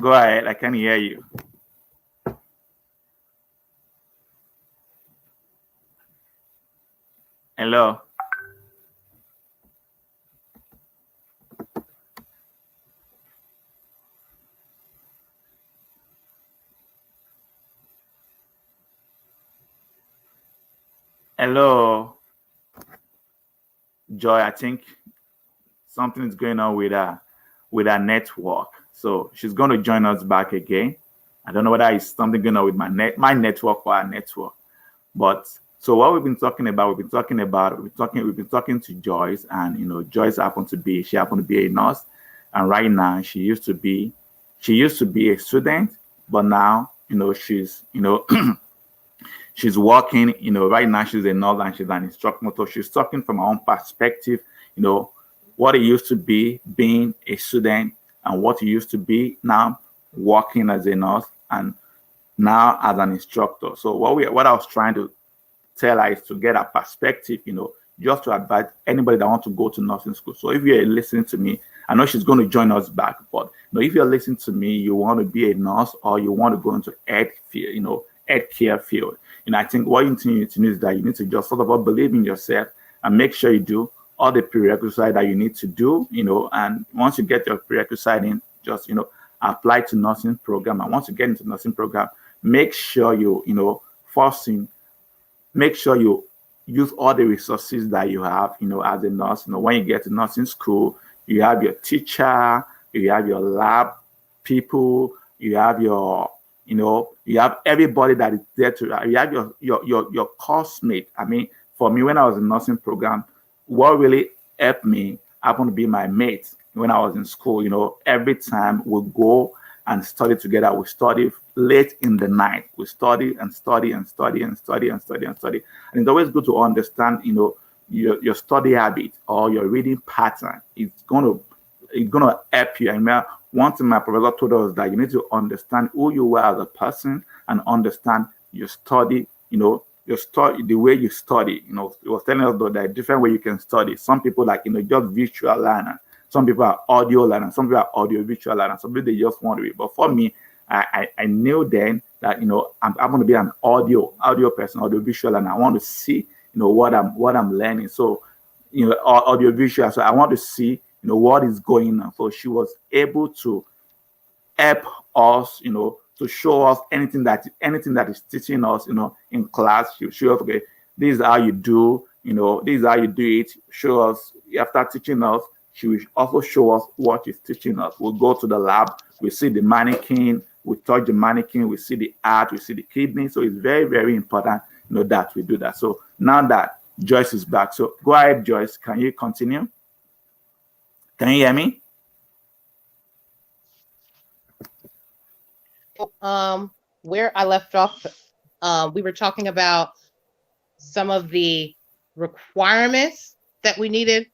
Go ahead, I can hear you. Hello. Hello, Joy. I think something is going on with her network. So she's going to join us back again. I don't know whether it's something going on with my network or our network. But so what we've been talking to Joyce, and Joyce happened to be a nurse, and right now she used to be a student, but now she's working, right now she's a nurse and she's an instructor. So she's talking from her own perspective, you know, what it used to be being a student and what it used to be now working as a nurse and now as an instructor. So what I was trying to tell her is to get a perspective, just to advise anybody that wants to go to nursing school. So if you're listening to me, I know she's going to join us back, but if you're listening to me, you want to be a nurse or you want to go into ed field, ed care field. I think what you need to do is that you need to just sort of all believe in yourself and make sure you do all the prerequisites that you need to do, and once you get your prerequisite in, just, apply to nursing program. And once you get into nursing program, make sure first thing, make sure you use all the resources that you have, as a nurse. When you get to nursing school, you have your teacher, you have your lab people, you have you have everybody that is there you have your course mate. I mean, for me, when I was in nursing program, what really helped me happened to be my mates when I was in school. Every time we go and study together, we study late in the night. We study and study and study and study and study and study. And it's always good to understand, your study habit or your reading pattern. It's gonna help you. And one thing my professor told us that you need to understand who you are as a person and understand your study, your study, the way you study. It was telling us that there are different ways you can study. Some people just visual learner. Some people are audio learners. Some people are audio visual learners. Some people they just want to read. But for me, I knew then that I'm going to be an audio person, audio visual, and I want to see what I'm learning. So audio visual. So I want to see what is going on. So she was able to help us, to show us anything that is teaching us, in class. She show us, okay, this is how you do, this is how you do it. Show us after teaching us. She will also show us what she's teaching us. We'll go to the lab, we see the mannequin, we touch the mannequin, we see the heart, we see the kidney. So it's very, very important, that we do that. So now that Joyce is back, so go ahead, Joyce. Can you continue? Can you hear me? Where I left off, we were talking about some of the requirements that we needed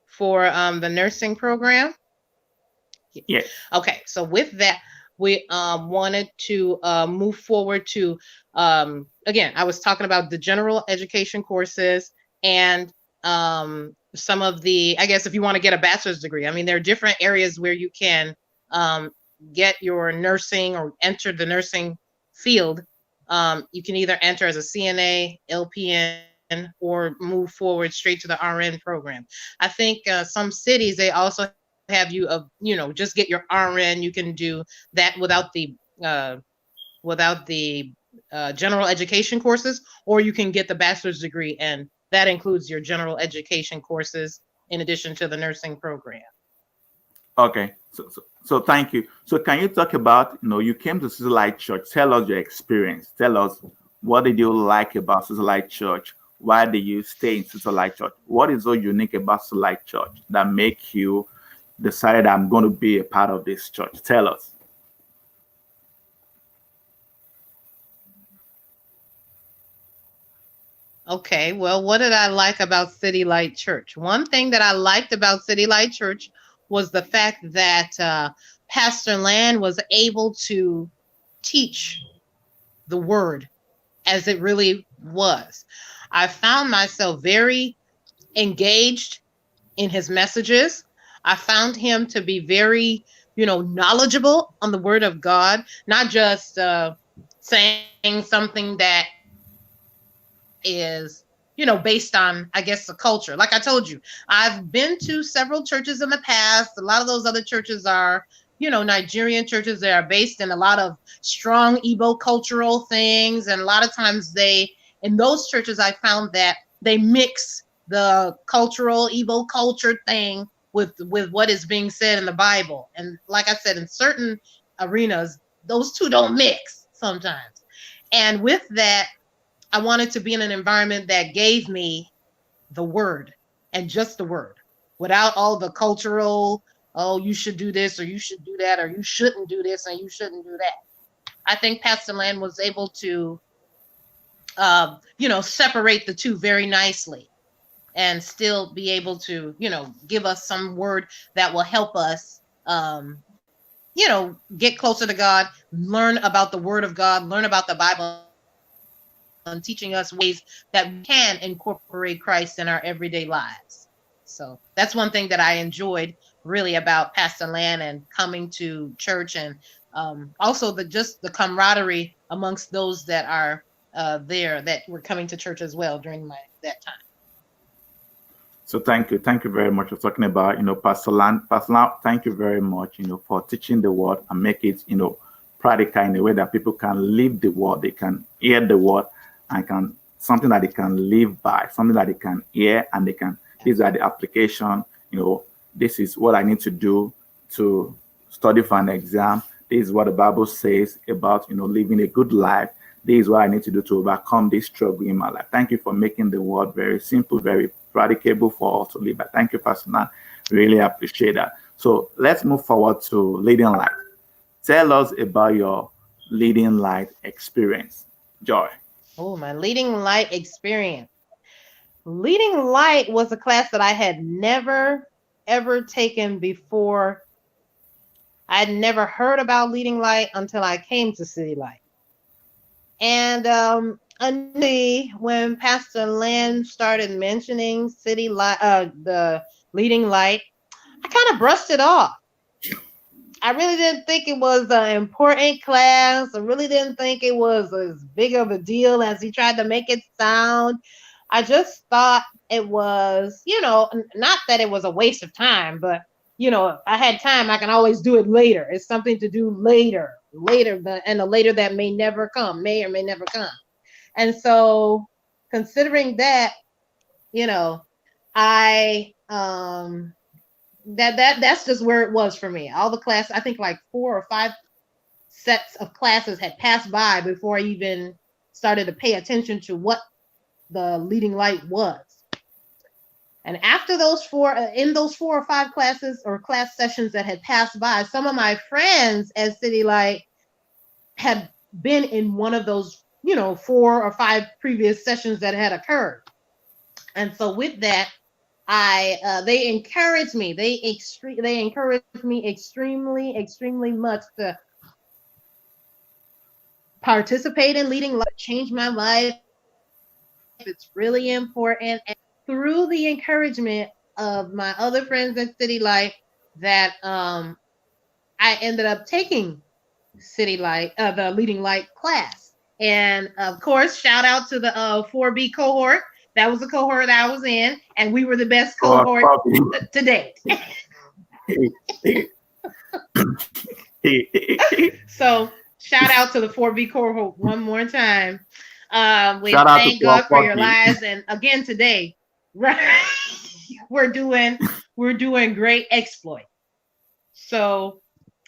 for the nursing program. Yes. Okay, so with that, we wanted to move forward to, again, I was talking about the general education courses and some of the, I guess if you want to get a bachelor's degree, I mean, there are different areas where you can get your nursing or enter the nursing field. You can either enter as a CNA, LPN, or move forward straight to the RN program. I think some cities, they also have you, just get your RN. You can do that without the general education courses, or you can get the bachelor's degree, and that includes your general education courses in addition to the nursing program. Okay. So thank you. So can you talk about, you came to City Light Church. Tell us your experience. Tell us, what did you like about City Light Church? Why did you stay in City Light Church? What is so unique about City Light Church that make you decided I'm going to be a part of this church? Tell us. Okay, well, what did I like about City Light Church? One thing that I liked about City Light Church was the fact that Pastor Land was able to teach the word as it really was. I found myself very engaged in his messages. I found him to be very, knowledgeable on the word of God, not just saying something that is, based on, I guess, the culture. Like I told you, I've been to several churches in the past. A lot of those other churches are, Nigerian churches. They are based in a lot of strong Igbo cultural things. And a lot of times in those churches, I found that they mix the cultural Igbo culture thing with what is being said in the Bible. And like I said, in certain arenas, those two don't mix sometimes. And with that, I wanted to be in an environment that gave me the word and just the word without all the cultural, oh, you should do this or you should do that or you shouldn't do this and you shouldn't do that. I think Pastor Land was able to, separate the two very nicely and still be able to, give us some word that will help us, get closer to God, learn about the word of God, learn about the Bible, and teaching us ways that we can incorporate Christ in our everyday lives. So that's one thing that I enjoyed really about Pastor Land and coming to church, and also the camaraderie amongst those that are there that were coming to church as well during that time. So thank you very much for talking about, Pastor Land. Pastor Land, thank you very much, for teaching the word and make it, practical in a way that people can live the word, they can hear the word, and can something that they can live by, something that they can hear, and they can. These are the application. This is what I need to do to study for an exam. This is what the Bible says about, living a good life. This is what I need to do to overcome this struggle in my life. Thank you for making the word very simple, very practicable for us to live by. Thank you, Pastor Nan. Really appreciate that. So let's move forward to leading light. Tell us about your leading light experience, Joy. Oh, my leading light experience. Leading light was a class that I had never, ever taken before. I had never heard about leading light until I came to City Light. And initially, when Pastor Lynn started mentioning City Light, the leading light, I kind of brushed it off. I really didn't think it was an important class. I really didn't think it was as big of a deal as he tried to make it sound. I just thought it was, not that it was a waste of time, but, if I had time, I can always do it later. It's something to do later, and a later that may never come, may or may never come. And so considering that, I, that's just where it was for me. All the classes, I think like 4 or 5 sets of classes had passed by before I even started to pay attention to what the leading light was. And after those 4, in those 4 or 5 classes or class sessions that had passed by, some of my friends at City Light had been in one of those, 4 or 5 previous sessions that had occurred. And so with that, they encouraged me. They encouraged me extremely much to participate in leading light, change my life. It's really important. And through the encouragement of my other friends at City Light, that I ended up taking City Light, the leading light class. And of course, shout out to the 4B cohort. That was the cohort I was in, and we were the best cohort to date. So shout out to the 4B cohort one more time. We thank God for your lives. And again today, right? we're doing great exploit. So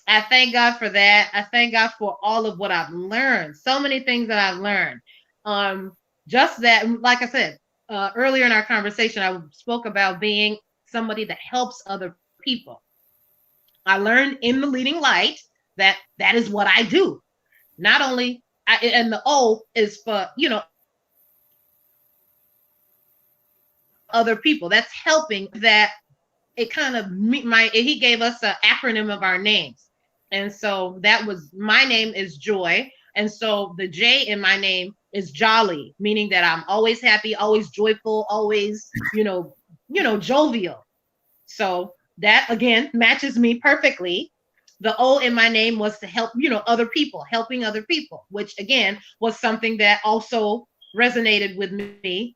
I thank God for that. I thank God for all of what I've learned. So many things that I've learned. Um, just that, like I said earlier in our conversation, I spoke about being somebody that helps other people. I learned in the leading light that that is what I do. Not only and the O is for other people. That's helping other people. That it kind of he gave us an acronym of our names, and so that was my name is Joy, and so the J in my name is Jolly, meaning that I'm always happy, always joyful, always jovial. So that again matches me perfectly. The O in my name was to help other people, helping other people, which again was something that also resonated with me.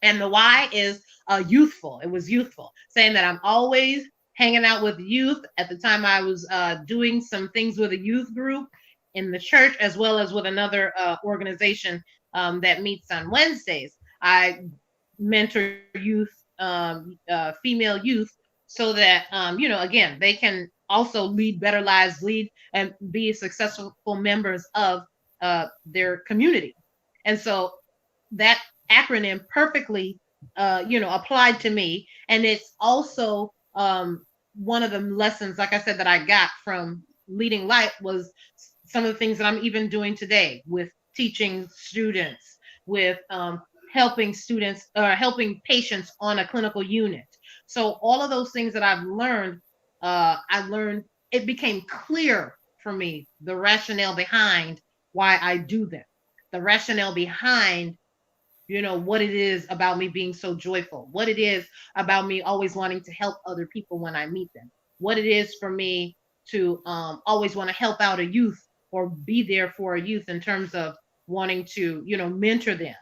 And the Y is youthful. It was youthful, saying that I'm always hanging out with youth. At the time, I was doing some things with a youth group in the church, as well as with another organization that meets on Wednesdays. I mentor youth, female youth, so that again, they can also lead better lives, lead and be successful members of their community. And so that acronym perfectly applied to me, and it's also one of the lessons, like I said, that I got from leading light was some of the things that I'm even doing today with teaching students, with helping students or helping patients on a clinical unit. So all of those things that I learned, it became clear for me the rationale behind why I do them, the rationale behind what it is about me being so joyful, what it is about me always wanting to help other people when I meet them, what it is for me to always want to help out a youth or be there for a youth in terms of wanting to mentor them.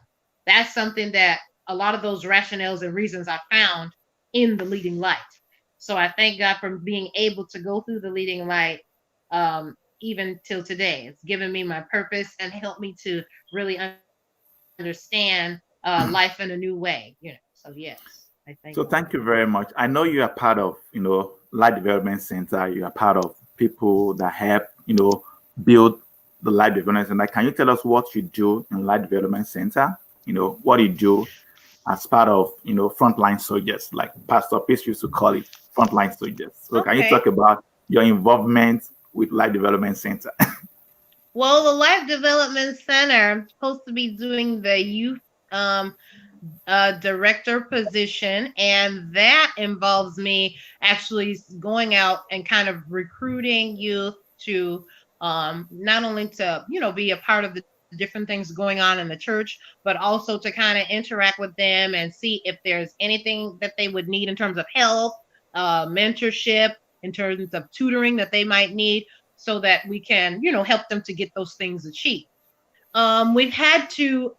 That's something that a lot of those rationales and reasons I found in the leading light. So I thank God for being able to go through the leading light even till today. It's given me my purpose and helped me to really understand life in a new way. So yes, I thank God. So thank you very much. I know you are part of, Light Development Center. You are part of people that help, build the Light Development Center. Can you tell us what you do in Light Development Center? What you do as part of, frontline soldiers, like Pastor Peace used to call it, frontline soldiers. So can you Okay. talk about your involvement with Light Development Center? Well, the Life Development Center is supposed to be doing the youth um, director position, and that involves me actually going out and kind of recruiting youth to not only to be a part of the different things going on in the church, but also to kind of interact with them and see if there's anything that they would need in terms of help, mentorship, in terms of tutoring that they might need, so that we can help them to get those things achieved. We've had to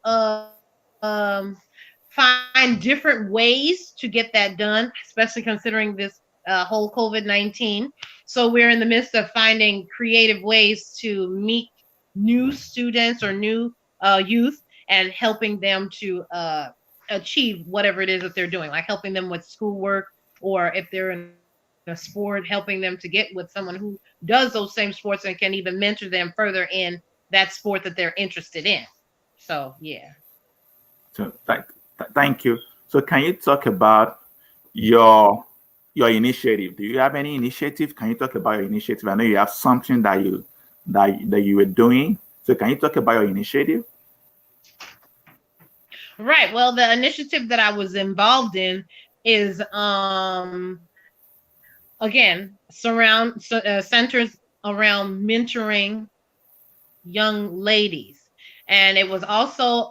find different ways to get that done, especially considering this whole COVID 19. So we're in the midst of finding creative ways to meet new students or new youth and helping them to achieve whatever it is that they're doing, like helping them with schoolwork, or if they're in a sport, helping them to get with someone who does those same sports and can even mentor them further in that sport that they're interested in. So yeah. So thank you. So can you talk about your your initiative? Do you have any initiative? Can you talk about your initiative? I know you have something that you were doing. So can you talk about your initiative? Right. Well, the initiative that I was involved in is again centers around mentoring young ladies, and it was also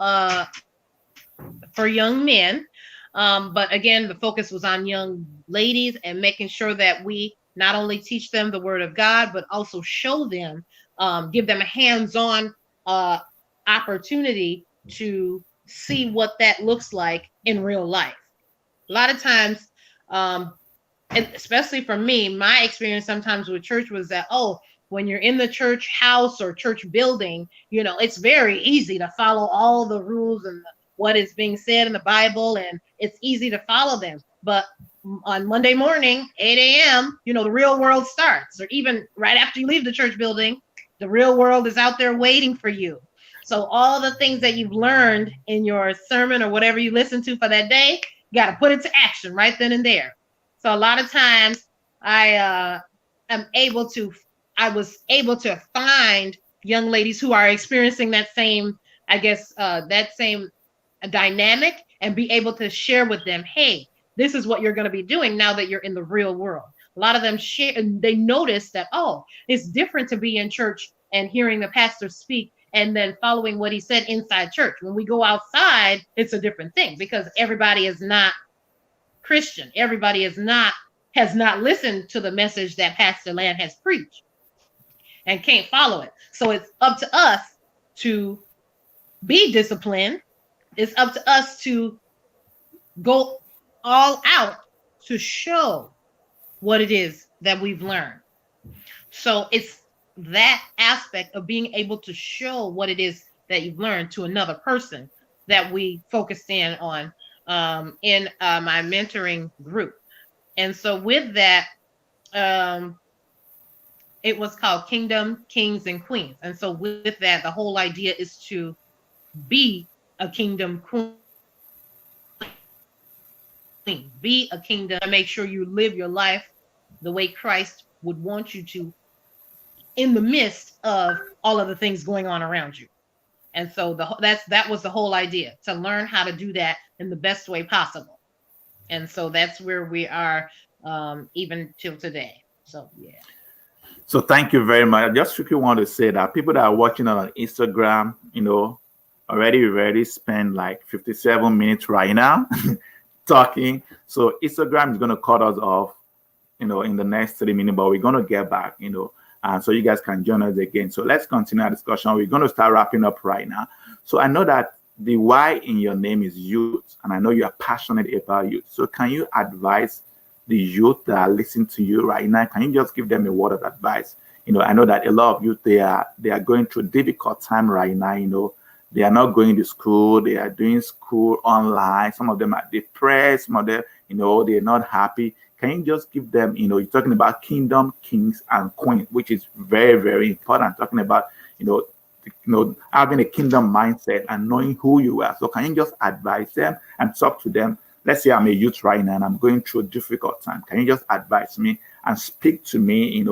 for young men. But again, the focus was on young ladies and making sure that we not only teach them the word of God, but also show them, give them a hands-on uh, opportunity to see what that looks like in real life. A lot of times, um, and especially for me, my experience sometimes with church was that, oh, when you're in the church house or church building, it's very easy to follow all the rules and what is being said in the Bible, and it's easy to follow them. But on Monday morning, 8 a.m., the real world starts. Or even right after you leave the church building, the real world is out there waiting for you. So all the things that you've learned in your sermon or whatever you listen to for that day, you got to put it to action right then and there. So a lot of times am able to, I was able to find young ladies who are experiencing that same, I guess, that same dynamic, and be able to share with them, hey, this is what you're going to be doing now that you're in the real world. A lot of them share, and they notice that, oh, it's different to be in church and hearing the pastor speak and then following what he said inside church. When we go outside, it's a different thing because everybody is not Christian. Everybody has not listened to the message that Pastor Land has preached and can't follow it. So it's up to us to be disciplined. It's up to us to go all out to show what it is that we've learned. So it's that aspect of being able to show what it is that you've learned to another person that we focused in on in my mentoring group. And so with that, it was called Kingdom, Kings, and Queens. And so with that, the whole idea is to be a kingdom queen. Be a kingdom. Make sure you live your life the way Christ would want you to in the midst of all of the things going on around you. And so that was the whole idea, to learn how to do that in the best way possible. And so that's where we are even till today. So yeah. So thank you very much. I just quickly want to say that people that are watching on Instagram, already spend like 57 minutes right now talking. So Instagram is going to cut us off, in the next 3 minutes, but we're going to get back, and so you guys can join us again. So let's continue our discussion. We're going to start wrapping up right now. So I know that the why in your name is youth, and I know you are passionate about youth. So can you advise the youth that are listening to you right now? Can you just give them a word of advice? I know that a lot of youth, they are going through a difficult time right now. They are not going to school. They are doing school online. Some of them are depressed. Some of them, they're not happy. Can you just give them, you're talking about kingdom, kings, and queens, which is very, very important. Talking about, having a kingdom mindset and knowing who you are. So can you just advise them and talk to them? Let's say I'm a youth right now and I'm going through a difficult time. Can you just advise me and speak to me,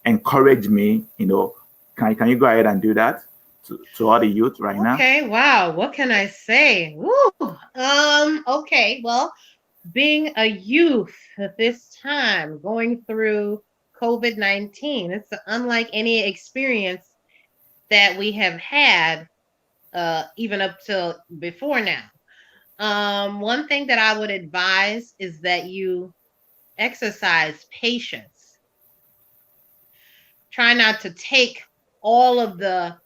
encourage me, can you go ahead and do that to all the youth right now? Okay, wow. What can I say? Woo. Okay, well, being a youth at this time, going through COVID-19, it's unlike any experience that we have had even up till before now. One thing that I would advise is that you exercise patience. Try not to take all of the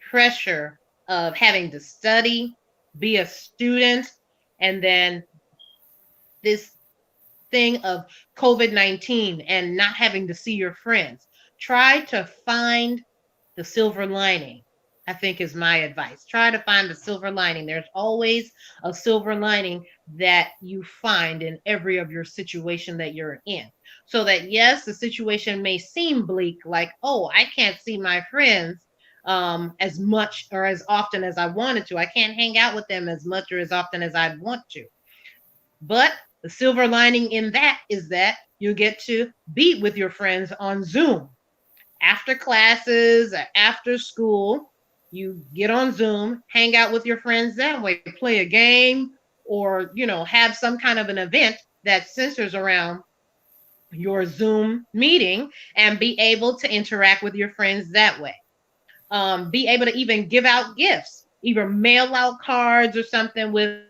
pressure of having to study, be a student, and then this thing of COVID-19 and not having to see your friends. Try to find the silver lining, I think, is my advice. Try to find the silver lining. There's always a silver lining that you find in every of your situation that you're in. So that, yes, the situation may seem bleak, like, oh, I can't see my friends as much or as often as I wanted to. I can't hang out with them as much or as often as I'd want to. But the silver lining in that is that you get to be with your friends on Zoom. After classes or after school, you get on Zoom, hang out with your friends that way, play a game, or, have some kind of an event that centers around your Zoom meeting, and be able to interact with your friends that way. Be able to even give out gifts, either mail out cards or something with,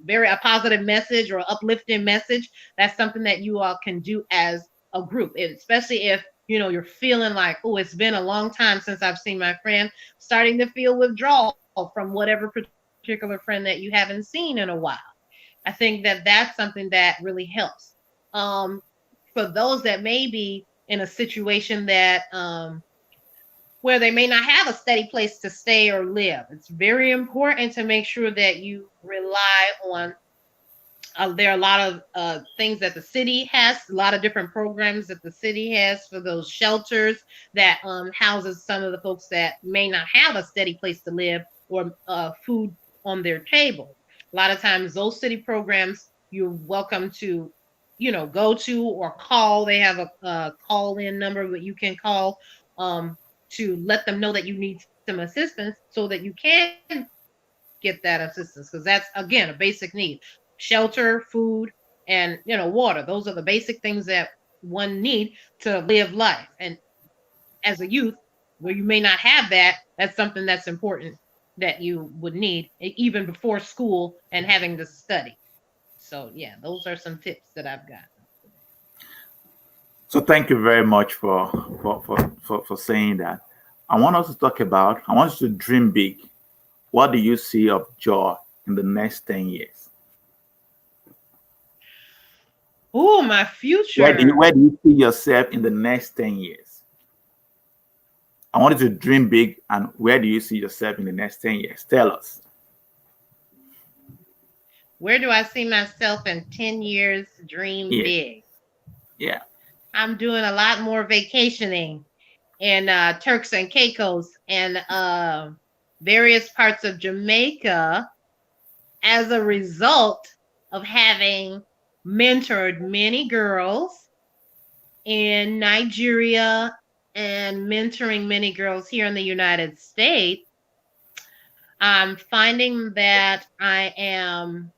very a positive message or uplifting message. That's something that you all can do as a group, especially if, you're feeling like, oh, it's been a long time since I've seen my friend, starting to feel withdrawal from whatever particular friend that you haven't seen in a while. I think that that's something that really helps. For those that may be in a situation that where they may not have a steady place to stay or live, it's very important to make sure that you rely on There are a lot of things that the city has, a lot of different programs that the city has for those shelters that houses some of the folks that may not have a steady place to live or food on their table. A lot of times, those city programs you're welcome to, go to or call. They have a call in number that you can call um, to let them know that you need some assistance so that you can get that assistance, because that's again a basic need: shelter, food, and water. Those are the basic things that one need to live life. And as a youth, where you may not have that, that's something that's important that you would need even before school and having to study. So yeah, those are some tips that I've got. So thank you very much for saying that. I want us to talk about, I want us to dream big. What do you see of joy in the next 10 years? Oh, my Where future. do you see yourself in the next 10 years? I want you to dream big, and where do you see yourself in the next 10 years? Tell us. Where do I see myself in 10 years? Dream Yeah, big. yeah. I'm doing a lot more vacationing in Turks and Caicos and various parts of Jamaica as a result of having mentored many girls in Nigeria and mentoring many girls here in the United States. I'm finding that I am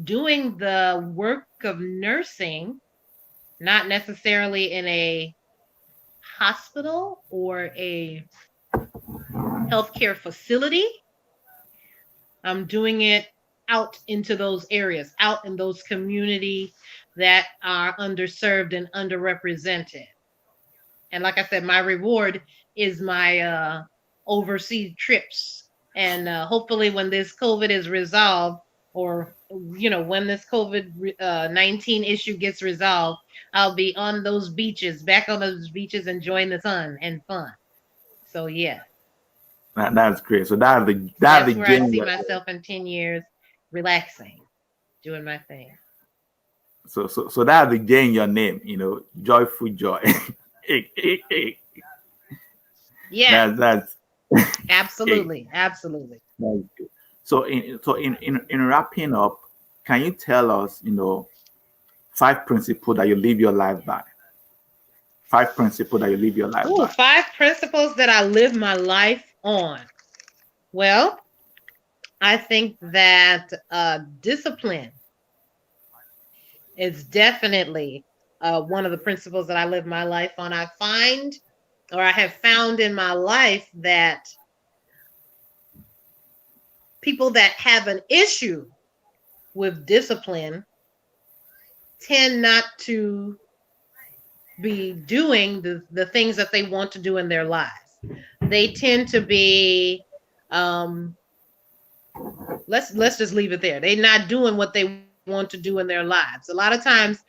doing the work of nursing, not necessarily in a hospital or a healthcare facility. I'm doing it out into those areas, out in those communities that are underserved and underrepresented. And like I said, my reward is my overseas trips. And hopefully, when this COVID is resolved, or when this COVID 19 issue gets resolved, I'll be on those beaches, back on those beaches, enjoying the sun and fun. So yeah, That's great. So that's the that's where I game. see myself in 10 years, relaxing, doing my thing. So that's the game. Your name, joyful joy. Yeah, that's hey, absolutely, absolutely. that's good. So in wrapping up, can you tell us, five principles that you live your life by? Five principles that you live your life Ooh, by. 5 principles that I live my life on. Well, I think that discipline is definitely one of the principles that I live my life on. I have found in my life that people that have an issue with discipline tend not to be doing the things that they want to do in their lives. They tend to be um, let's just leave it there. They're not doing what they want to do in their lives. A lot of times,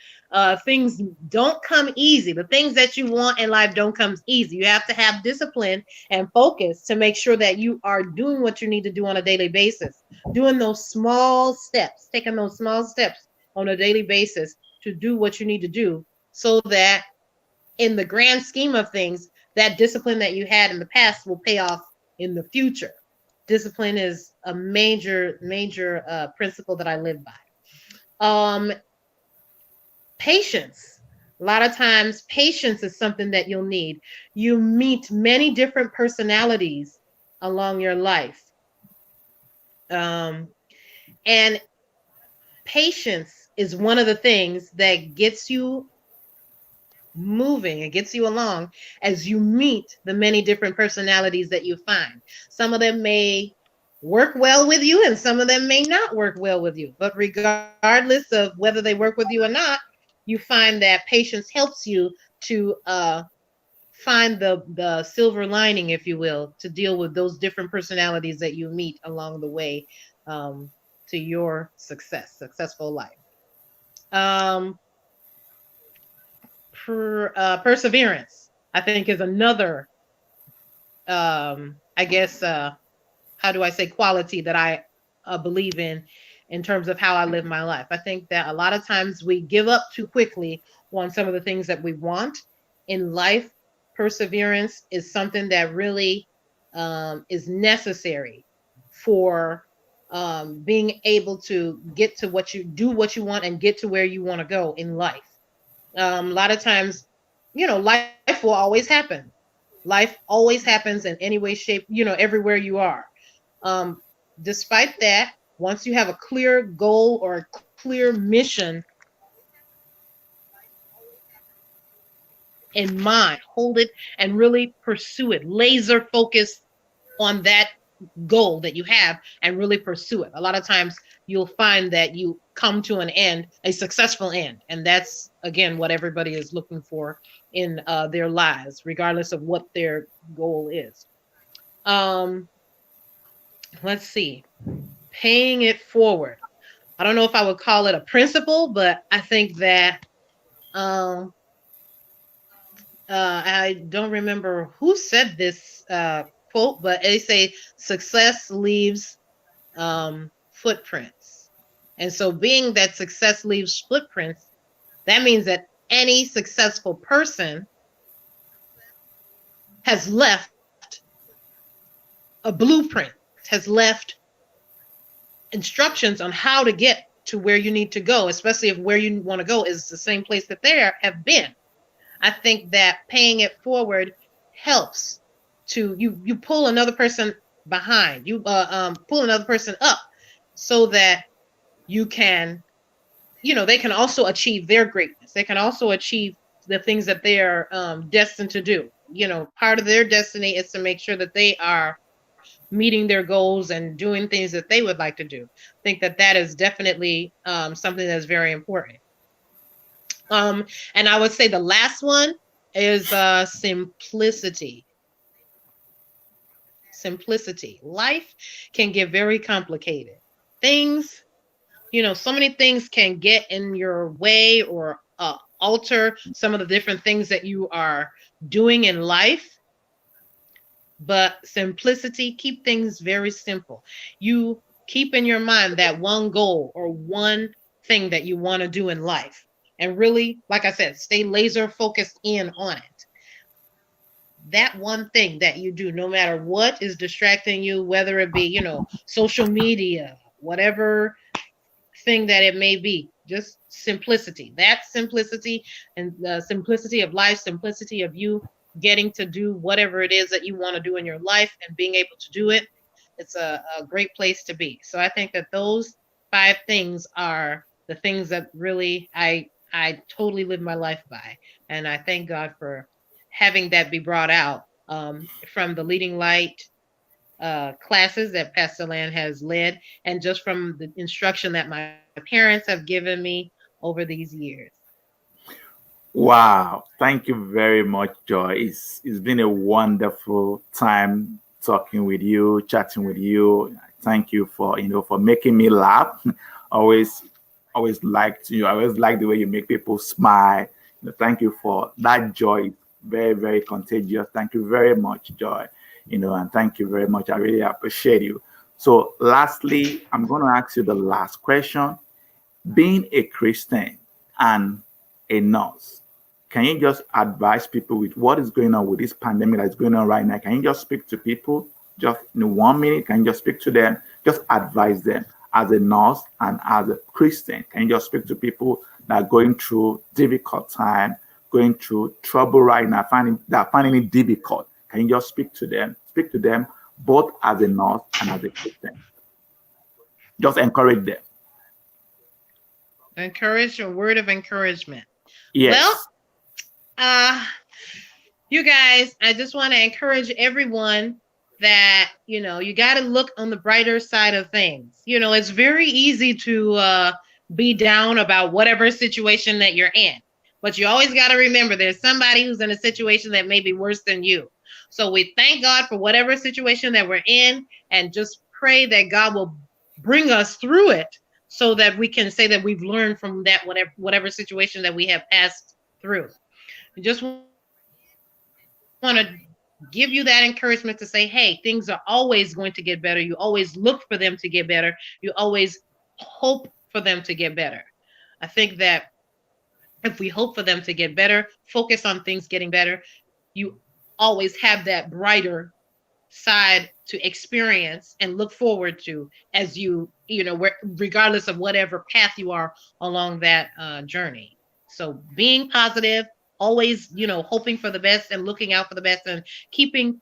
things don't come easy. The things that you want in life don't come easy. You have to have discipline and focus to make sure that you are doing what you need to do on a daily basis. Doing those small steps, taking those small steps on a daily basis to do what you need to do, so that in the grand scheme of things, that discipline that you had in the past will pay off in the future. Discipline is a major principle that I live by. Patience. A lot of times, patience is something that you'll need. You meet many different personalities along your life. Um, and patience is one of the things that gets you moving. It gets you along as you meet the many different personalities that you find. Some of them may work well with you and some of them may not work well with you. But regardless of whether they work with you or not, you find that patience helps you to find the silver lining, if you will, to deal with those different personalities that you meet along the way um, to your successful life. Um, perseverance, I think, is another, I guess, how do I say, quality that I believe in. in terms of how I live my life. I think that a lot of times we give up too quickly on some of the things that we want in life. Perseverance is something that really is necessary for being able to get to what you do, what you want, and get to where you want to go in life. A lot of times, life will always happen. Life always happens in any way, shape, everywhere you are. Um, Despite that, once you have a clear goal or a clear mission in mind, hold it and really pursue it. Laser focus on that goal that you have and really pursue it. A lot of times you'll find that you come to an end, a successful end. And that's, again, what everybody is looking for in their lives, regardless of what their goal is. Um, let's see, paying it forward. I don't know if I would call it a principle, but I think that um, I don't remember who said this quote, but they say success leaves footprints. And so, being that success leaves footprints, that means that any successful person has left a blueprint, has left instructions on how to get to where you need to go, especially if where you want to go is the same place that they have been. I think that paying it forward helps to you pull another person behind, you pull another person up so that you can, they can also achieve their greatness. They can also achieve the things that they are destined to do. Part of their destiny is to make sure that they are meeting their goals and doing things that they would like to do. I think that that is definitely something that's very important. And I would say the last one is simplicity. Simplicity. Life can get very complicated. Things, so many things can get in your way or alter some of the different things that you are doing in life. But simplicity, keep things very simple. You keep in your mind that one goal or one thing that you want to do in life. And really, like I said, stay laser focused in on it. That one thing that you do, no matter what is distracting you, whether it be, social media, whatever thing that it may be, just simplicity. That simplicity and the simplicity of life, simplicity of you getting to do whatever it is that you want to do in your life and being able to do it, it's a great place to be. So I think that those five things are the things that really I totally live my life by. And I thank God for having that be brought out from the Leading Light classes that Pastor Land has led, and just from the instruction that my parents have given me over these years. Wow, thank you very much, Joy. It's been a wonderful time talking with you, chatting with you. Thank you for for making me laugh. always always liked you. I always like the way you make people smile. Thank you for that joy. Very, very contagious. Thank you very much, Joy. And thank you very much. I really appreciate you. So lastly, I'm going to ask you the last question. Being a Christian and a nurse, can you just advise people with what is going on with this pandemic that's going on right now? Can you just speak to people just in 1 minute? Can you just speak to them? Just advise them as a nurse and as a Christian. Can you just speak to people that are going through difficult time, going through trouble right now, finding it difficult? Can you just speak to them? Speak to them both as a nurse and as a Christian. Just encourage them. Encourage, a word of encouragement. Well, Yes. uh, you guys, I just want to encourage everyone that, you got to look on the brighter side of things. It's very easy to be down about whatever situation that you're in. But you always got to remember there's somebody who's in a situation that may be worse than you. So we thank God for whatever situation that we're in and just pray that God will bring us through it so that we can say that we've learned from that whatever situation that we have passed through. I just want to give you that encouragement to say, hey, things are always going to get better. You always look for them to get better. You always hope for them to get better. I think that if we hope for them to get better, focus on things getting better, you always have that brighter side to experience and look forward to as regardless of whatever path you are along that journey. So being positive, always, hoping for the best and looking out for the best, and keeping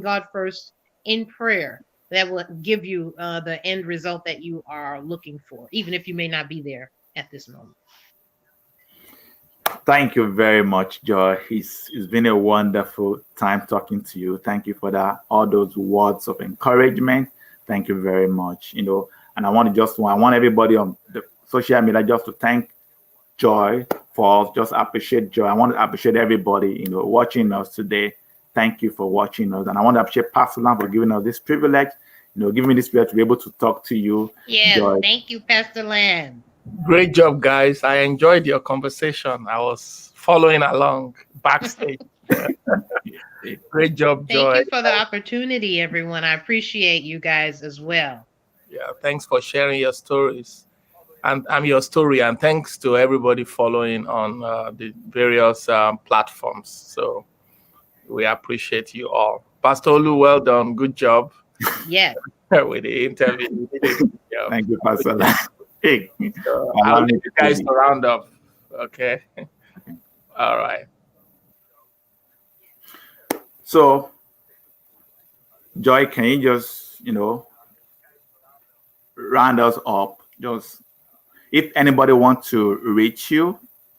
God first in prayer. That will give you the end result that you are looking for, even if you may not be there at this moment. Thank you very much, Joy. It's been a wonderful time talking to you. Thank you for that, all those words of encouragement. Thank you very much. And I want everybody on the social media just to thank Joy for just appreciate Joy. I want to appreciate everybody, watching us today. Thank you for watching us. And I want to appreciate Pastor Lam for giving us this privilege, giving me this privilege to be able to talk to you. Yes, Joy. thank you, Pastor Lam. Great job, guys. I enjoyed your conversation. I was following along backstage. Great job, Joy. Thank you for the opportunity, everyone. I appreciate you guys as well. Yeah, thanks for sharing your stories and your story. And thanks to everybody following on the various platforms. So we appreciate you all. Pastor Olu, well done. Good job. Yes. With the interview. You did a good job. Thank you, Pastor Lam. So I'll let you guys to round up. Okay. All right. So, Joy, can you just, round us up? Just, if anybody wants to reach you,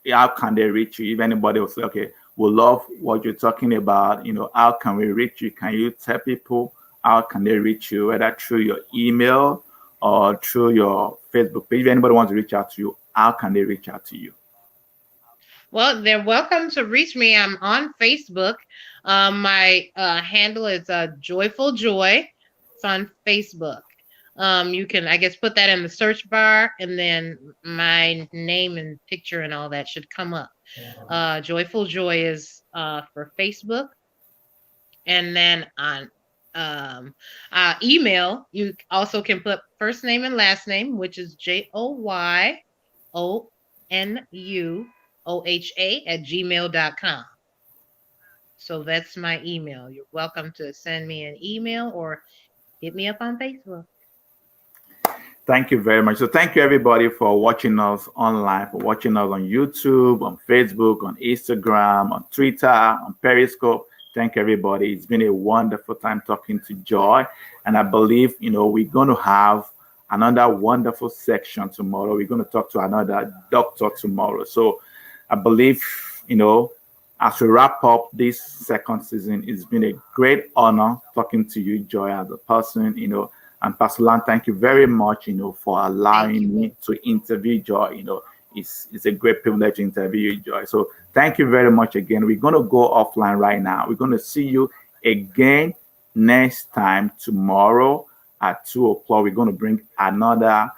how can they reach you? If anybody will say, okay, we love what you're talking about, how can we reach you? Can you tell people how can they reach you, whether through your email or through your Facebook page? If anybody wants to reach out to you, how can they reach out to you? Well, they're welcome to reach me. I'm on Facebook. My handle is Joyful Joy. It's on Facebook. You can, I guess, put that in the search bar, and then my name and picture and all that should come up. Joyful Joy is for Facebook. And then on email, you also can put first name and last name, which is JoyOnuoha@gmail.com. So that's my email. You're welcome to send me an email or hit me up on Facebook. Thank you very much. So thank you, everybody, for watching us online, for watching us on YouTube, on Facebook, on Instagram, on Twitter, on Periscope. Thank you, everybody. It's been a wonderful time talking to Joy. And I believe, we're going to have another wonderful section tomorrow. We're going to talk to another doctor tomorrow. So I believe, as we wrap up this second season, it's been a great honor talking to you, Joy, as a person, and Pastor Lam, thank you very much, for allowing me to interview Joy. It's a great privilege to interview you, Joy. So thank you very much again. We're going to go offline right now. We're going to see you again next time tomorrow at 2:00. We're going to bring another,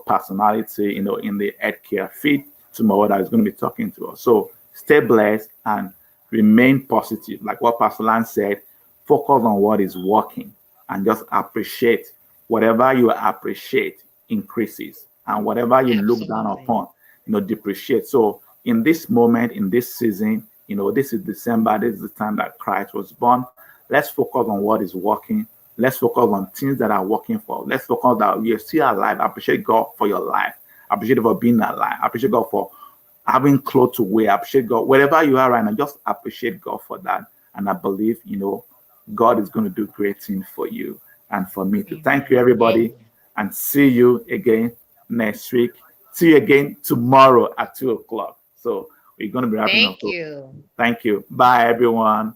personality, in the healthcare field tomorrow that is going to be talking to us. So stay blessed and remain positive. Like what Pastor Lam said, focus on what is working and just appreciate. Whatever you appreciate increases, and whatever you look down upon, depreciate. So in this moment, in this season, this is December, this is the time that Christ was born. Let's focus on what is working. Let's focus on things that are working for us. Let's focus that we are still alive. Appreciate God for your life. Appreciate God for being alive. Appreciate God for having clothes to wear. Appreciate God. Wherever you are right now, just appreciate God for that. And I believe, God is going to do great things for you and for me too. Thank you, everybody, and see you again next week. See you again tomorrow at 2:00. So we're going to be wrapping up. Thank you. Thank you. Bye, everyone.